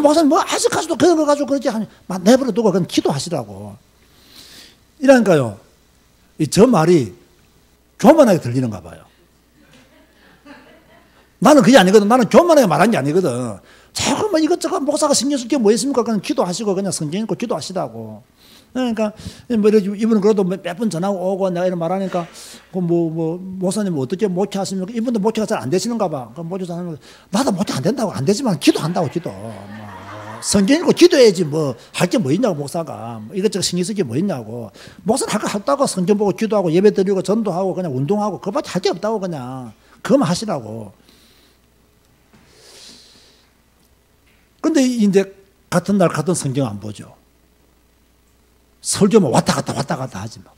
목사님 뭐 아직까지도 그런 거 가지고 그렇게 내버려 두고 그건 기도하시라고. 이러니까요. 저 말이 교만하게 들리는가 봐요. 나는 그게 아니거든. 나는 교만하게 말한 게 아니거든. 자꾸 뭐 이것저것 목사가 신경 쓸 게 뭐 있습니까? 그냥 기도하시고 그냥 성경 읽고 기도하시라고. 그러니까 뭐 이분은 그래도 몇 번 전화 오고 내가 이런 말하니까 목사님 어떻게 목회하십니까? 이분도 목회가 잘 안 되시는가 봐. 그럼 목회 잘하는 나도 목회 안 된다고. 안 되지만 기도한다고 기도. 성경 읽고 기도해야지 뭐 할 게 뭐 있냐고 목사가. 이것저것 신경 쓸 게 뭐 있냐고. 목사는 할 거 했다고 성경 보고 기도하고 예배 드리고 전도하고 그냥 운동하고 그거밖에 할 게 없다고 그냥. 그거만 하시라고. 근데 이제 같은 날 같은 성경 안 보죠. 설교만 왔다 갔다 하지 마.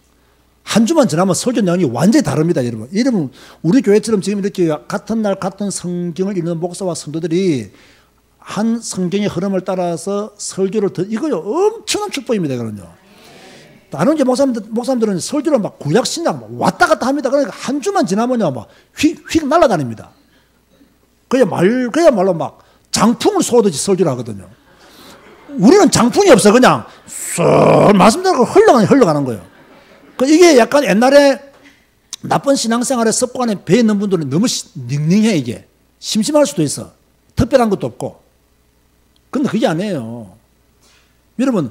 한 주만 지나면 설교 내용이 완전히 다릅니다, 여러분. 여러분, 우리 교회처럼 지금 이렇게 같은 날 같은 성경을 읽는 목사와 성도들이 한 성경의 흐름을 따라서 설교를 이거요, 엄청난 축복입니다, 이거는요. 다른 이제 목사님들은 설교를 막 구약신약 막 왔다 갔다 합니다. 그러니까 한 주만 지나면요, 막 휙 날아다닙니다. 그야말로 막 장풍을 쏘듯이 설교를 하거든요. 우리는 장풍이 없어. 그냥 쏙 말씀대로 흘러가는 거예요. 이게 약간 옛날에 나쁜 신앙생활의 습관에 배에 있는 분들은 너무 닝닝해. 이게 심심할 수도 있어. 특별한 것도 없고. 근데 그게 아니에요. 여러분,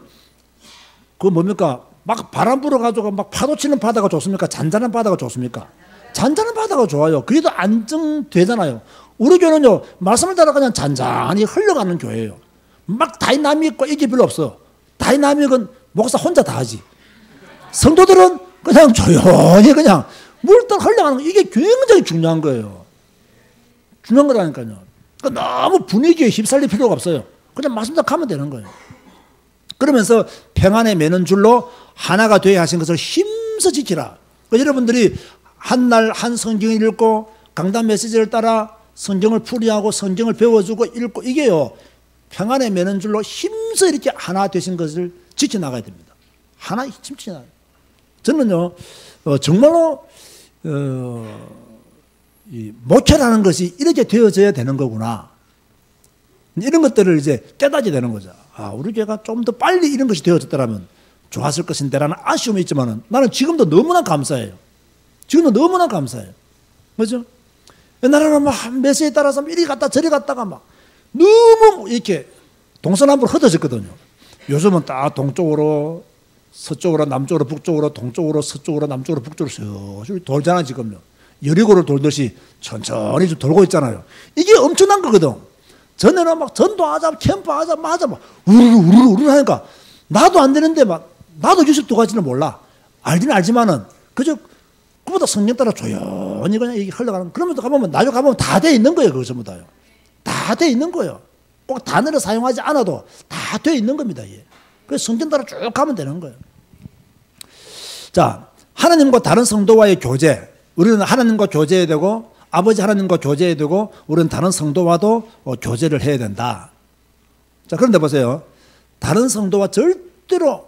그 뭡니까? 막 바람 불어가지고 막 파도 치는 바다가 좋습니까? 잔잔한 바다가 좋습니까? 잔잔한 바다가 좋아요. 그게 더 안정되잖아요. 우리 교회는요, 말씀을 따라 그냥 잔잔히 흘러가는 교회예요. 막 다이나믹 있고 이게 별로 없어. 다이나믹은 목사 혼자 다 하지. 성도들은 그냥 조용히 그냥 물떠 흘러가는 거. 이게 굉장히 중요한 거예요. 중요한 거라니까요. 그러니까 너무 분위기에 휩쓸릴 필요가 없어요. 그냥 말씀 딱 하면 되는 거예요. 그러면서 평안에 매는 줄로 하나가 되어야 하신 것을 힘써 지키라. 그러니까 여러분들이 한 날 한 성경을 읽고 강단 메시지를 따라 성경을 풀이하고 성경을 배워주고 읽고 이게요. 평안에 매는 줄로 힘써 이렇게 하나 되신 것을 지켜나가야 됩니다. 하나 지켜나가야 됩니다. 저는요, 정말로, 이 목회라는 것이 이렇게 되어져야 되는 거구나. 이런 것들을 이제 깨닫게 되는 거죠. 우리 교회가 좀 더 빨리 이런 것이 되어졌더라면 좋았을 것인데라는 아쉬움이 있지만은 나는 지금도 너무나 감사해요. 지금도 너무나 감사해요. 그죠? 옛날에는 막 메시지에 따라서 이리 갔다 저리 갔다가 막 너무 이렇게 동서남북으로 흩어졌거든요. 요즘은 딱 동쪽으로, 서쪽으로, 남쪽으로, 북쪽으로, 동쪽으로, 서쪽으로, 남쪽으로, 북쪽으로 쭉 돌잖아, 지금요. 여리고를 돌듯이 천천히 좀 돌고 있잖아요. 이게 엄청난 거거든. 전에는 막 전도하자, 캠프하자, 하자, 막 우르르 하니까 나도 안 되는데 막 나도 62가지는 몰라. 알긴 알지만은 그저 그보다 성령 따라 조용히 그냥 이게 흘러가는, 그러면서 가보면, 나중에 가보면 다 돼 있는 거예요. 그거 전부 다요. 다 돼 있는 거예요. 꼭 단어를 사용하지 않아도 다 돼 있는 겁니다. 그래서 성경 따라 쭉 가면 되는 거예요. 자, 하나님과 다른 성도와의 교제. 우리는 하나님과 교제해야 되고, 아버지 하나님과 교제해야 되고, 우리는 다른 성도와도 교제를 해야 된다. 자, 그런데 보세요. 다른 성도와 절대로,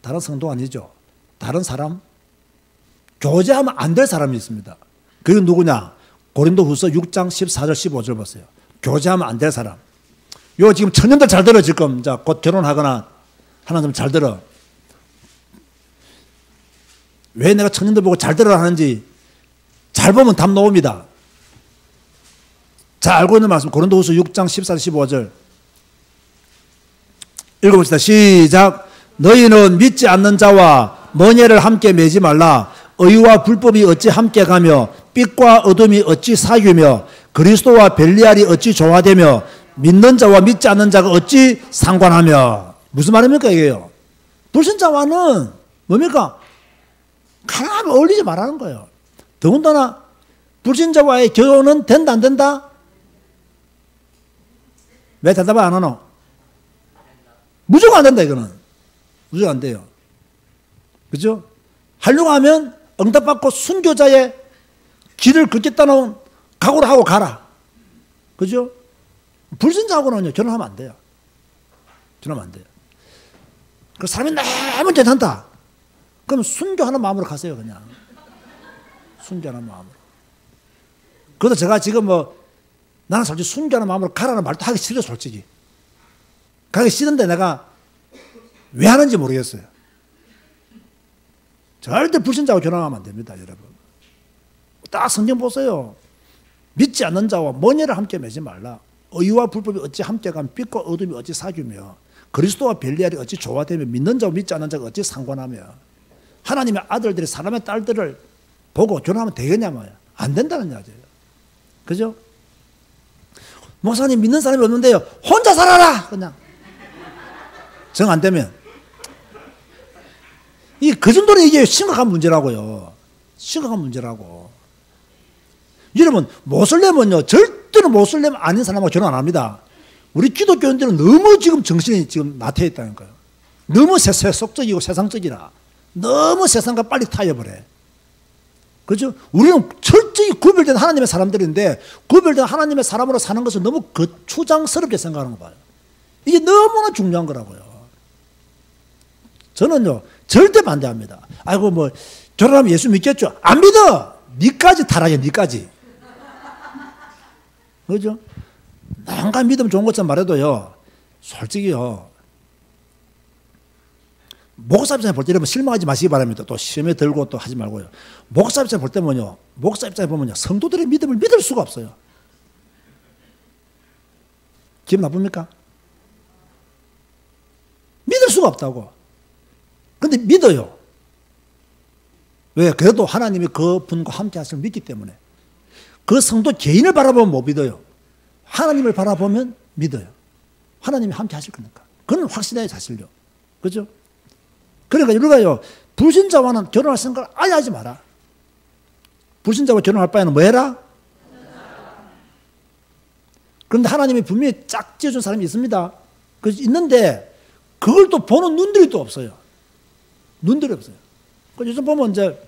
다른 성도 아니죠. 다른 사람, 교제하면 안 될 사람이 있습니다. 그게 누구냐? 고린도후서 6장 14절 15절 보세요. 교제하면 안 될 사람. 요 지금 청년들 잘 들어. 지금 자, 곧 결혼하거나 하나 좀 잘 들어. 왜 내가 청년들 보고 잘 들으라 하는지 잘 보면 답 나옵니다. 잘 알고 있는 말씀, 고린도후서 6장 14절 15절 읽어봅시다. 시작. 너희는 믿지 않는 자와 먼예를 함께 매지 말라. 의와 불법이 어찌 함께 가며 빛과 어둠이 어찌 사귀며 그리스도와 벨리알이 어찌 조화되며 믿는 자와 믿지 않는 자가 어찌 상관하며. 무슨 말입니까 이게요? 불신자와는 뭡니까? 가나하게 어울리지 말라는 거예요. 더군다나 불신자와의 결혼은 된다 안 된다? 왜 대답을 안 하노? 무조건 안 된다 이거는. 무조건 안 돼요. 그죠? 하려고 하면 응답받고 순교자의 길을 걷겠다는 각오를 하고 가라. 그죠? 불신자하고는요, 결혼하면 안 돼요. 결혼하면 안 돼요. 그 사람이 너무 괜찮다. 그럼 순교하는 마음으로 가세요, 그냥. 순교하는 마음으로. 그래도 제가 지금 나는 솔직히 순교하는 마음으로 가라는 말도 하기 싫어요, 솔직히. 가기 싫은데 내가 왜 하는지 모르겠어요. 절대 불신자와 결혼하면 안 됩니다, 여러분. 딱 성경 보세요. 믿지 않는 자와 먼예를 함께 매지 말라. 의와 불법이 어찌 함께 가면 빛과 어둠이 어찌 사귀며 그리스도와 벨리알이 어찌 조화되며 믿는 자와 믿지 않는 자가 어찌 상관하며. 하나님의 아들들이 사람의 딸들을 보고 결혼하면 되겠냐고요. 안 된다는 이야기예요. 그죠? 목사님 믿는 사람이 없는데요. 혼자 살아라! 그냥. 정 안 되면. 그 정도로 이게 심각한 문제라고요. 심각한 문제라고. 여러분, 모슬렘은요, 절대로 모슬렘 아닌 사람하고 결혼 안 합니다. 우리 기독교인들은 너무 지금 정신이 지금 나태해 있다니까요. 너무 세속적이고 세상적이라. 너무 세상과 빨리 타협을 해. 그죠? 우리는 철저히 구별된 하나님의 사람들인데, 구별된 하나님의 사람으로 사는 것을 너무 거추장스럽게 생각하는 거 봐요. 이게 너무나 중요한 거라고요. 저는요, 절대 반대합니다. 아이고, 결혼하면 예수 믿겠죠? 안 믿어! 니까지 타락해, 니까지. 그죠? 난가 믿으면 좋은 것처럼 말해도요, 솔직히요, 목사 입장에 볼 때 여러분 실망하지 마시기 바랍니다. 또 시험에 들고 또 하지 말고요. 목사 입장에 볼 때면요, 목사 입장에 보면요, 성도들의 믿음을 믿을 수가 없어요. 기분 나쁩니까? 믿을 수가 없다고. 근데 믿어요. 왜? 그래도 하나님이 그 분과 함께 하심을 믿기 때문에. 그 성도 개인을 바라보면 못 믿어요. 하나님을 바라보면 믿어요. 하나님이 함께 하실 거니까. 그건 확신해요, 사실요. 그죠? 그러니까 우리가요, 불신자와는 결혼할 생각을 아예 하지 마라. 불신자와 결혼할 바에는 뭐 해라? 그런데 하나님이 분명히 짝 지어준 사람이 있습니다. 있는데, 그걸 또 보는 눈들이 또 없어요. 눈들이 없어요. 요즘 보면 이제,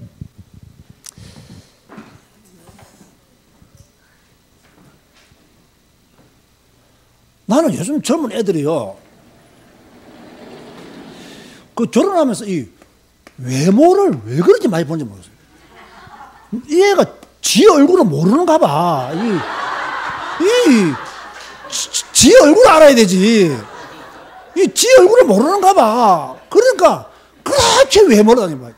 나는 요즘 젊은 애들이요, 결혼하면서 이 외모를 왜 그렇게 많이 보는지 모르겠어요. 이 애가 지 얼굴을 모르는가 봐. 지 얼굴을 알아야 되지. 지 얼굴을 모르는가 봐. 그러니까 그렇게 외모를 다니는 거야.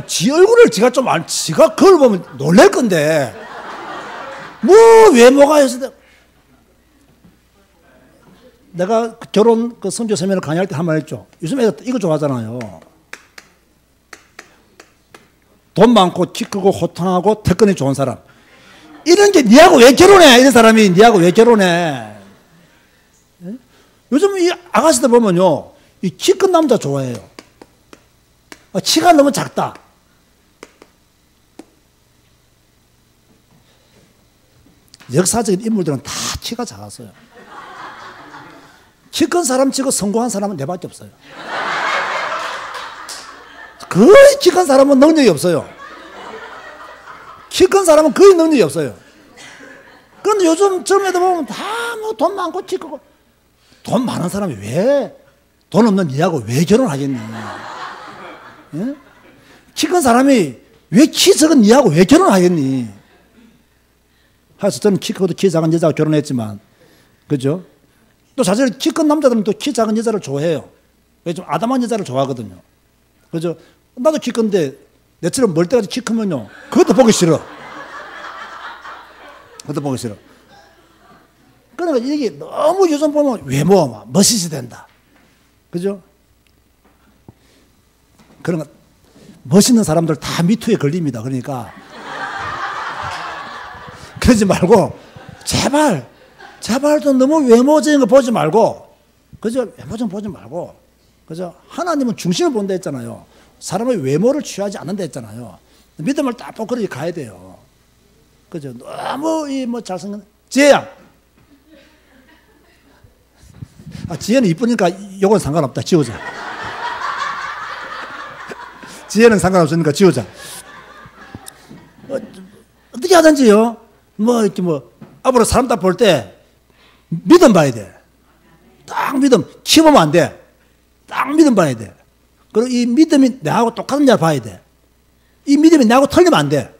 지 얼굴을 지가 지가 그걸 보면 놀랄 건데, 뭐 외모가 해서. 내가 결혼 선교 세미나를 강의할 때 한 말 했죠. 요즘 애들 이거 좋아하잖아요. 돈 많고 키 크고 호탕하고 특권이 좋은 사람. 이런 게 니하고 왜 결혼해? 이런 사람이 니하고 왜 결혼해? 요즘 이 아가씨들 보면요, 이 키 큰 남자 좋아해요. 키가 너무 작다. 역사적인 인물들은 다 키가 작았어요. 키 큰 사람 치고 성공한 사람은 내밖에 없어요. 거의 키 큰 사람은 능력이 없어요. 키 큰 사람은 거의 능력이 없어요. 그런데 요즘 젊은 애들 보면 다 뭐 돈 많고 키 크고, 돈 많은 사람이 왜 돈 없는 니하고 왜 결혼하겠니? 예? 키 큰 사람이 왜 키 작은 니하고 왜 결혼하겠니? 그래서 저는 키 크고도 키 작은 여자와 결혼했지만, 그죠? 또 사실 키 큰 남자들은 또 키 작은 여자를 좋아해요. 좀 아담한 여자를 좋아하거든요. 그죠? 나도 키 큰데 내처럼 멀 때까지 키 크면요, 그것도 보기 싫어. 그것도 보기 싫어. 그러니까 이게 너무 요즘 보면 외모, 멋있어야 된다. 그죠? 그러니까 멋있는 사람들 다 미투에 걸립니다. 그러니까 그러지 말고 제발 좀 너무 외모적인 거 보지 말고, 그죠? 외모적인 거 보지 말고, 그죠? 하나님은 중심을 본다 했잖아요. 사람의 외모를 취하지 않는다 했잖아요. 믿음을 딱 보고 그렇게 가야 돼요. 그죠? 너무 잘생긴 지혜야. 지혜는 이쁘니까 이건 상관없다. 지우자. 지혜는 상관없으니까 지우자. 어떻게 하든지요. 앞으로 사람 딱 볼 때 믿음 봐야 돼. 딱 믿음. 키 보면 안 돼. 딱 믿음 봐야 돼. 그리고 이 믿음이 나하고 똑같은지 봐야 돼. 이 믿음이 나하고 틀리면 안 돼.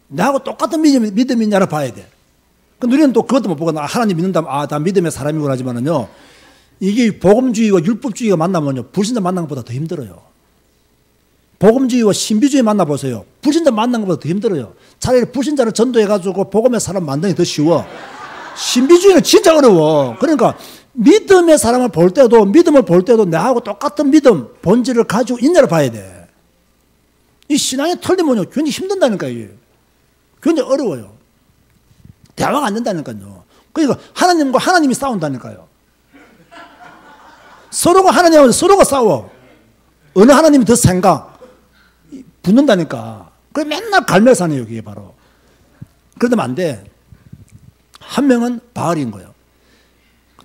나하고 똑같은 믿음이냐를 봐야 돼. 우리는 또 그것도 못 보고, 하나님 믿는다면, 다 믿음의 사람이구나 하지만은요, 이게 복음주의와 율법주의가 만나면요, 불신자 만난 것보다 더 힘들어요. 복음주의와 신비주의 만나보세요. 불신자 만난 것보다 더 힘들어요. 차라리 불신자를 전도해가지고 복음의 사람 만드는 게 더 쉬워. 신비주의는 진짜 어려워. 그러니까 믿음의 사람을 볼 때도, 믿음을 볼 때도 나하고 똑같은 믿음, 본질을 가지고 있냐를 봐야 돼. 이 신앙이 틀리면요, 굉장히 힘든다니까요. 이게. 굉장히 어려워요. 대화가 안 된다니까요. 그러니까 하나님과 하나님이 싸운다니까요. 서로가 하나님하고 서로가 싸워. 어느 하나님이 더 센가? 붙는다니까. 그래 맨날 갈매사네요, 그게 바로. 그러면 안 돼. 한 명은 바알인 거예요.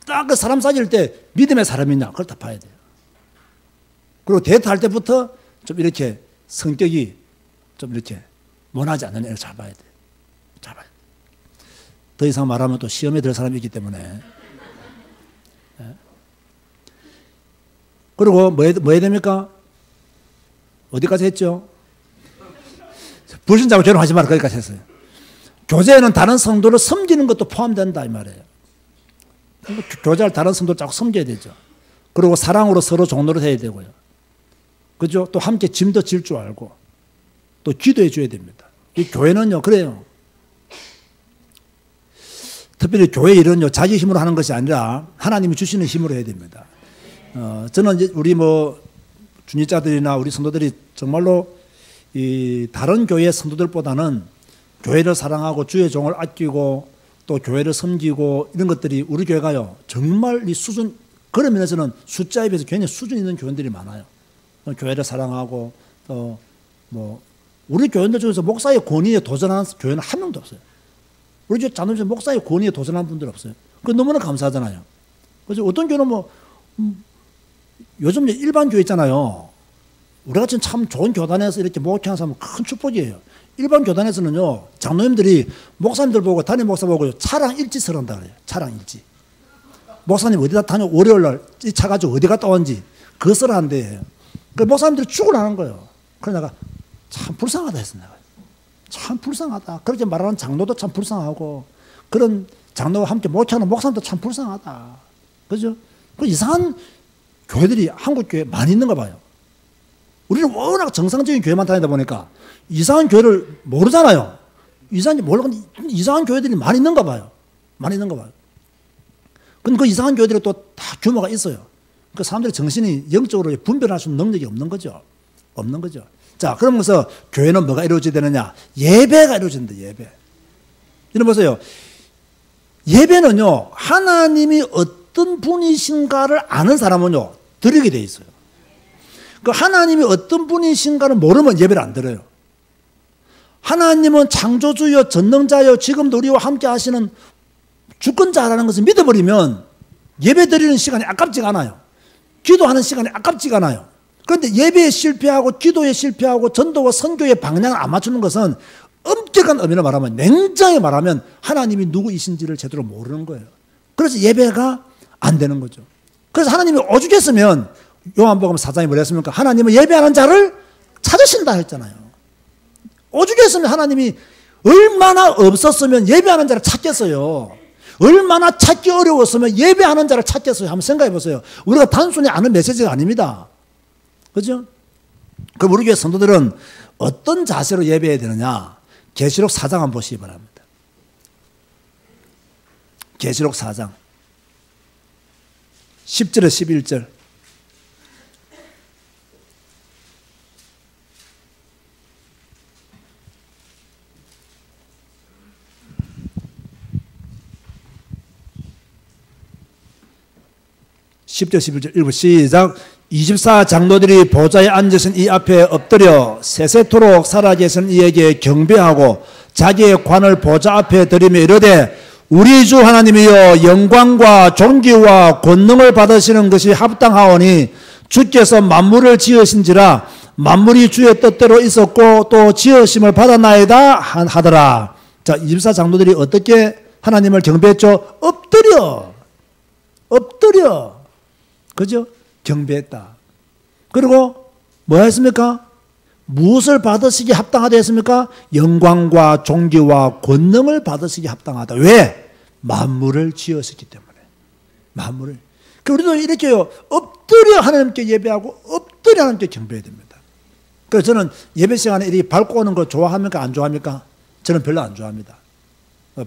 딱 그 사람 사귈 때 믿음의 사람이냐, 그걸 다 봐야 돼요. 그리고 데이트할 때부터 좀 이렇게 성격이 좀 이렇게 원하지 않는 애를 잡아야 돼요. 잡아야 돼요. 더 이상 말하면 또 시험에 들 사람이 있기 때문에. 네. 그리고 뭐 해야 됩니까? 어디까지 했죠? 불신자하고 결혼하지 마라, 거기까지 했어요. 교제에는 다른 성도를 섬기는 것도 포함된다 이 말이에요. 교제할 다른 성도를 자꾸 섬겨야 되죠. 그리고 사랑으로 서로 종로를 해야 되고요. 그죠? 또 함께 짐도 질 줄 알고 또 기도해 줘야 됩니다. 이 교회는요, 그래요. 특별히 교회 일은요, 자기 힘으로 하는 것이 아니라 하나님이 주시는 힘으로 해야 됩니다. 저는 이제 우리 중직자들이나 우리 성도들이 정말로 이 다른 교회 성도들보다는 교회를 사랑하고 주의 종을 아끼고 또 교회를 섬기고 이런 것들이 우리 교회가요, 정말 이 수준, 그런 면에서는 숫자에 비해서 굉장히 수준 있는 교회들이 많아요. 교회를 사랑하고 또 우리 교회들 중에서 목사의 권위에 도전하는 교회는 한 명도 없어요. 우리 교회 자녀들 중에 목사의 권위에 도전하는 분들 없어요. 그 너무나 감사하잖아요. 그래서 어떤 교회는 요즘 일반 교회 있잖아요. 우리 같은 참 좋은 교단에서 이렇게 목회하는 사람은 큰 축복이에요. 일반 교단에서는요, 장로님들이 목사님들 보고 담임 목사 보고 차량 일지설 한다 그래요. 차량 일지. 목사님 어디다 다녀, 월요일 날 이 차 가지고 어디 갔다 온지 그거 써라 한대. 그 목사님들이 축을 하는 거예요. 그래서 내가 참 불쌍하다 했어, 내가. 참 불쌍하다. 그렇게 말하는 장로도 참 불쌍하고, 그런 장로와 함께 목회하는 목사님도 참 불쌍하다. 그죠? 그 이상한 교회들이 한국 교회에 많이 있는가 봐요. 우리는 워낙 정상적인 교회만 다니다 보니까 이상한 교회를 모르잖아요. 이상한 교회들이 많이 있는가 봐요. 많이 있는가 봐요. 근데 그 이상한 교회들이 또 다 규모가 있어요. 그 사람들의 정신이 영적으로 분별할 수 있는 능력이 없는 거죠. 없는 거죠. 자, 그러면서 교회는 뭐가 이루어져야 되느냐? 예배가 이루어진다, 예배. 이런 보세요. 예배는요, 하나님이 어떤 분이신가를 아는 사람은요, 드리게 돼 있어요. 그 하나님이 어떤 분이신가를 모르면 예배를 안 드려요. 하나님은 창조주여 전능자여 지금도 우리와 함께 하시는 주권자라는 것을 믿어버리면 예배 드리는 시간이 아깝지가 않아요. 기도하는 시간이 아깝지가 않아요. 그런데 예배에 실패하고 기도에 실패하고 전도와 선교의 방향을 안 맞추는 것은 엄격한 의미로 말하면, 냉정히 말하면 하나님이 누구이신지를 제대로 모르는 거예요. 그래서 예배가 안 되는 거죠. 그래서 하나님이 오죽했으면 요한복음 4장에 뭐라 했습니까? 하나님은 예배하는 자를 찾으신다 했잖아요. 오죽했으면 하나님이 얼마나 없었으면 예배하는 자를 찾겠어요. 얼마나 찾기 어려웠으면 예배하는 자를 찾겠어요. 한번 생각해 보세요. 우리가 단순히 아는 메시지가 아닙니다. 그죠? 그럼 우리 교회 성도들은 어떤 자세로 예배해야 되느냐? 계시록 4장 한번 보시기 바랍니다. 계시록 4장 10절에 11절. (10절) 11절 읽고 시작. 24장로들이 보좌에 앉으신 이 앞에 엎드려 세세토록 살아계신 이에게 경배하고 자기의 관을 보좌 앞에 들이며 이르되 우리 주 하나님이여 영광과 존귀와 권능을 받으시는 것이 합당하오니 주께서 만물을 지으신지라 만물이 주의 뜻대로 있었고 또 지으심을 받았나이다 하더라. 자, 24장로들이 어떻게 하나님을 경배했죠? 엎드려 그죠? 경배했다. 그리고 뭐 했습니까? 무엇을 받으시기 합당하다 했습니까? 영광과 존귀와 권능을 받으시기 합당하다. 왜? 만물을 지으셨기 때문에. 만물을. 우리도 이렇게요. 엎드려 하나님께 예배하고 엎드려 하나님께 경배해야 됩니다. 그래서 저는 예배 시간에 이렇게 밟고 오는 거 좋아합니까? 안 좋아합니까? 저는 별로 안 좋아합니다.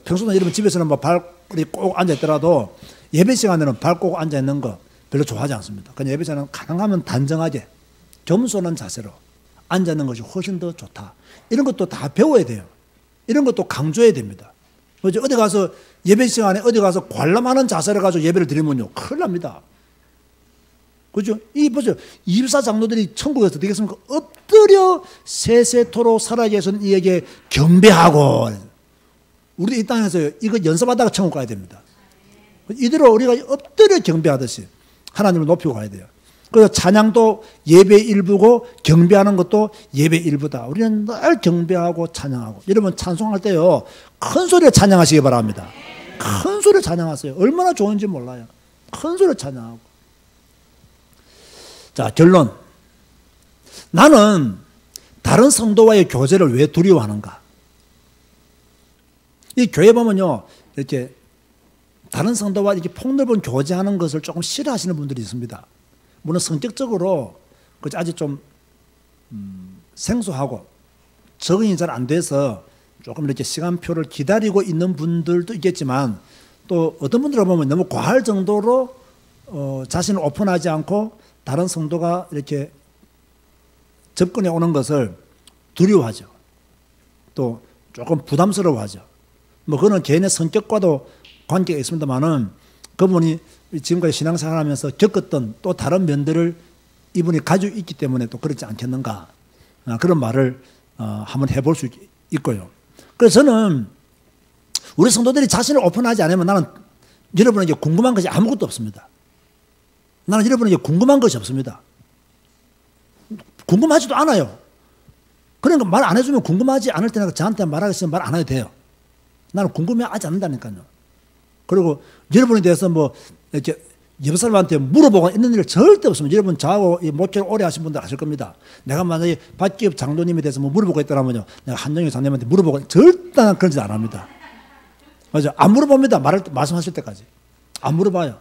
평소는 여러분 집에서는 뭐 발이 꼭 앉아있더라도 예배 시간에는 발 꼭 앉아있는 거 별로 좋아하지 않습니다. 그냥 예배 시간은 가능하면 단정하게 겸손한 자세로 앉아있는 것이 훨씬 더 좋다. 이런 것도 다 배워야 돼요. 이런 것도 강조해야 됩니다. 어디 가서 예배 시간에 어디 가서 관람하는 자세를 가지고 예배를 드리면요 큰일 납니다. 그죠? 이 보세요. 24장로들이 천국에서 어떻게 했습니까? 엎드려 세세토록 살아계신 이에게 경배하고. 우리도 이 땅에서 이거 연습하다가 천국 가야 됩니다. 이대로 우리가 엎드려 경배하듯이 하나님을 높이고 가야 돼요. 그래서 찬양도 예배의 일부고 경배하는 것도 예배의 일부다. 우리는 늘 경배하고 찬양하고. 여러분 찬송할 때요 큰 소리로 찬양하시기 바랍니다. 큰 소리로 찬양하세요. 얼마나 좋은지 몰라요. 큰 소리로 찬양하고. 자, 결론. 나는 다른 성도와의 교제를 왜 두려워하는가? 이 교회 보면요 이렇게 다른 성도와 이렇게 폭넓은 교제하는 것을 조금 싫어하시는 분들이 있습니다. 물론 성격적으로 아직 좀 생소하고 적응이 잘 안 돼서 조금 이렇게 시간표를 기다리고 있는 분들도 있겠지만 또 어떤 분들을 보면 너무 과할 정도로 자신을 오픈하지 않고 다른 성도가 이렇게 접근해 오는 것을 두려워하죠. 또 조금 부담스러워하죠. 뭐 그거는 개인의 성격과도 관계가 있습니다만은 그분이 지금까지 신앙생활 하면서 겪었던 또 다른 면들을 이분이 가지고 있기 때문에 또 그렇지 않겠는가. 그런 말을 한번 해볼 수 있고요. 그래서 저는 우리 성도들이 자신을 오픈하지 않으면 나는 여러분에게 궁금한 것이 아무것도 없습니다. 나는 여러분에게 궁금한 것이 없습니다. 궁금하지도 않아요. 그러니까 말 안 해주면 궁금하지 않을 때는 저한테 말하겠으면 말 안 해도 돼요. 나는 궁금해하지 않는다니까요. 그리고 여러분에 대해서 뭐 이렇게 옆 사람한테 물어보고 있는 일 절대 없습니다. 여러분 저하고 목회를 오래 하신 분들 아실 겁니다. 내가 만약에 박기업 장로님에 대해서 뭐 물어보고 있더라면요, 내가 한정희 장로님한테 물어보고 절대 그런 짓 안 합니다. 맞아, 안 물어봅니다. 말씀하실 때까지 안 물어봐요.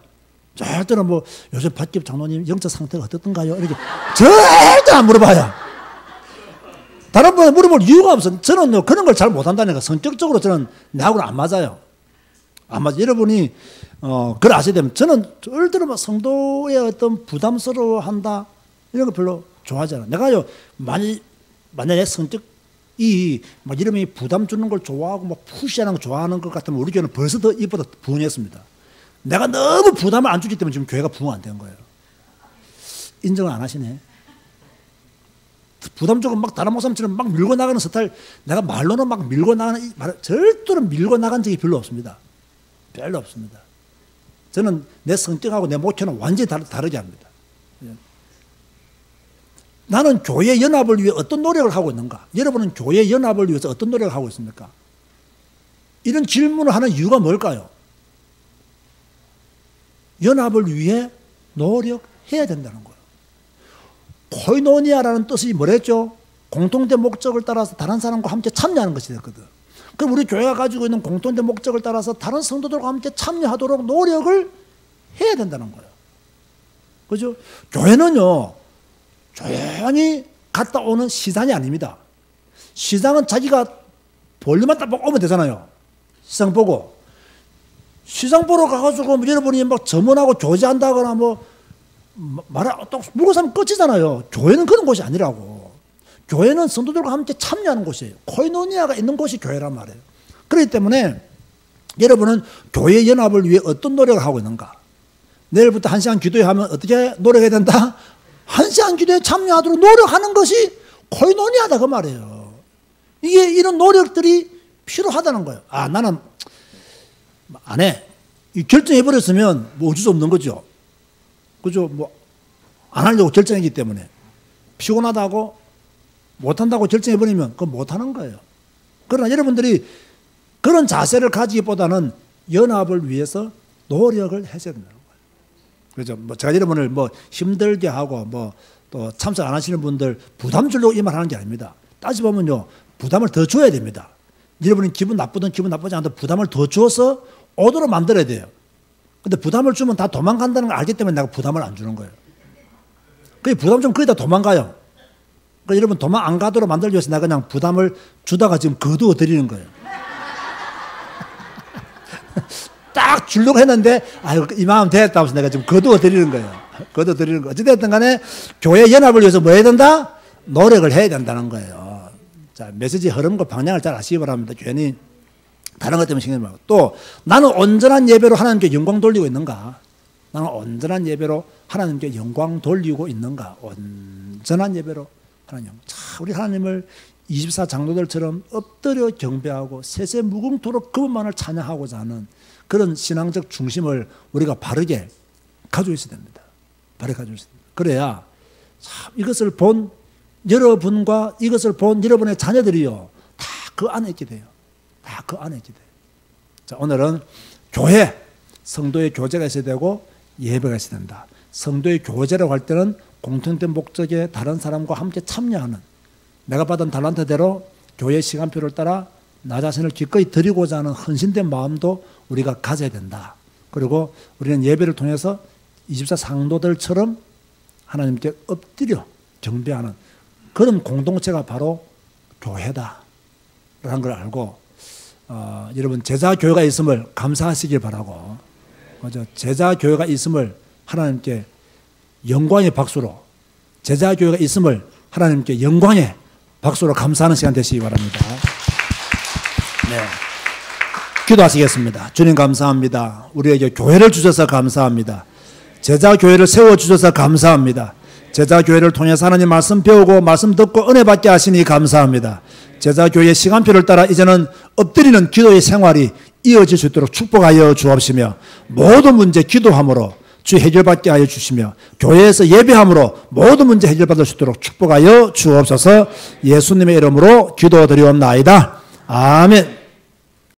절대로 뭐 요즘 박기업 장로님 영적 상태가 어떻던가요? 이렇게 절대 안 물어봐요. 다른 분은 물어볼 이유가 없어. 저는 그런 걸 잘 못한다니까. 성격적으로 저는 나하고는 안 맞아요. 아마 여러분이 그걸 아셔야 되면 저는 절대로 막 성도의 어떤 부담스러워한다 이런 거 별로 좋아하지 않아요. 내가요 만약에 성격이 막 이름이 부담 주는 걸 좋아하고 막 푸시하는 거 좋아하는 것 같으면 우리 교회는 벌써 더 이보다 부흥했습니다. 내가 너무 부담을 안 주기 때문에 지금 교회가 부흥 안 된 거예요. 인정을 안 하시네. 부담적으로 막 다른 목사님처럼 막 밀고 나가는 스타일, 내가 말로는 막 밀고 나가는, 절대로 밀고 나간 적이 별로 없습니다. 별로 없습니다. 저는 내 성격하고 내 목표는 완전히 다르게 합니다. 나는 교회 연합을 위해 어떤 노력을 하고 있는가? 여러분은 교회 연합을 위해서 어떤 노력을 하고 있습니까? 이런 질문을 하는 이유가 뭘까요? 연합을 위해 노력해야 된다는 거예요. 코이노니아라는 뜻이 뭐랬죠? 공통된 목적을 따라서 다른 사람과 함께 참여하는 것이 됐거든. 그럼 우리 교회가 가지고 있는 공통된 목적을 따라서 다른 성도들과 함께 참여하도록 노력을 해야 된다는 거예요. 그죠? 교회는요, 조용히 갔다 오는 시장이 아닙니다. 시장은 자기가 볼일만 딱 보고 오면 되잖아요. 시장 보고. 시장 보러 가가지고 여러분이 막 점원하고 교제한다거나 물건 사면 끝이잖아요. 교회는 그런 곳이 아니라고. 교회는 성도들과 함께 참여하는 곳이에요. 코이노니아가 있는 곳이 교회란 말이에요. 그렇기 때문에 여러분은 교회 연합을 위해 어떤 노력을 하고 있는가? 내일부터 1시간 기도회 하면 어떻게 노력해야 된다? 1시간 기도에 참여하도록 노력하는 것이 코이노니아다 그 말이에요. 이게 이런 노력들이 필요하다는 거예요. 아, 나는 안 해. 결정해버렸으면 뭐 어쩔 수 없는 거죠. 그죠? 안 하려고 결정했기 때문에. 피곤하다고 못한다고 결정해버리면 그건 못하는 거예요. 그러나 여러분들이 그런 자세를 가지기보다는 연합을 위해서 노력을 하셔야 된다는 거예요. 그죠? 제가 여러분을 힘들게 하고 또 참석 안 하시는 분들 부담 주려고 이 말 하는 게 아닙니다. 따지보면요, 부담을 더 줘야 됩니다. 여러분이 기분 나쁘든 기분 나쁘지 않든 부담을 더 줘서 오도록 만들어야 돼요. 근데 부담을 주면 다 도망간다는 걸 알기 때문에 내가 부담을 안 주는 거예요. 그 부담 좀 거의 다 도망가요. 그러니까 여러분 도망 안 가도록 만들기 위해서 내가 그냥 부담을 주다가 지금 거두어 드리는 거예요. 딱 주려고 했는데 아유 이만하면 됐다 하면서 내가 지금 거두어 드리는 거예요. 거두어 드리는 거. 어찌됐든 간에 교회 연합을 위해서 뭐 해야 된다? 노력을 해야 된다는 거예요. 자, 메시지 흐름과 방향을 잘 아시기 바랍니다. 괜히 다른 것 때문에 신경 말고. 또 나는 온전한 예배로 하나님께 영광 돌리고 있는가? 나는 온전한 예배로 하나님께 영광 돌리고 있는가? 온전한 예배로 하나님. 자, 우리 하나님을 24 장로들처럼 엎드려 경배하고 세세 무궁토록 그분만을 찬양하고자 하는 그런 신앙적 중심을 우리가 바르게 가지고 있어야 됩니다. 바르게 가지고 있어야 됩니다. 그래야 참 이것을 본 여러분과 이것을 본 여러분의 자녀들이요, 다 그 안에 있게 돼요. 다 그 안에 있게 돼요. 자, 오늘은 교회, 성도의 교제가 있어야 되고 예배가 있어야 된다. 성도의 교제라고 할 때는 공통된 목적에 다른 사람과 함께 참여하는, 내가 받은 달란트대로 교회 시간표를 따라 나 자신을 기꺼이 드리고자 하는 헌신된 마음도 우리가 가져야 된다. 그리고 우리는 예배를 통해서 24 상도들처럼 하나님께 엎드려 경배하는 그런 공동체가 바로 교회다 라는 걸 알고 여러분 제자교회가 있음을 감사하시길 바라고, 제자교회가 있음을 하나님께 영광의 박수로, 제자교회가 있음을 하나님께 영광의 박수로 감사하는 시간 되시기 바랍니다. 네, 기도하시겠습니다. 주님 감사합니다. 우리에게 교회를 주셔서 감사합니다. 제자교회를 세워주셔서 감사합니다. 제자교회를 통해서 하나님 말씀 배우고 말씀 듣고 은혜 받게 하시니 감사합니다. 제자교회의 시간표를 따라 이제는 엎드리는 기도의 생활이 이어질 수 있도록 축복하여 주옵시며, 모든 문제 기도함으로 주 해결받게 하여 주시며, 교회에서 예배함으로 모든 문제 해결받을 수 있도록 축복하여 주옵소서. 예수님의 이름으로 기도드리옵나이다. 아멘.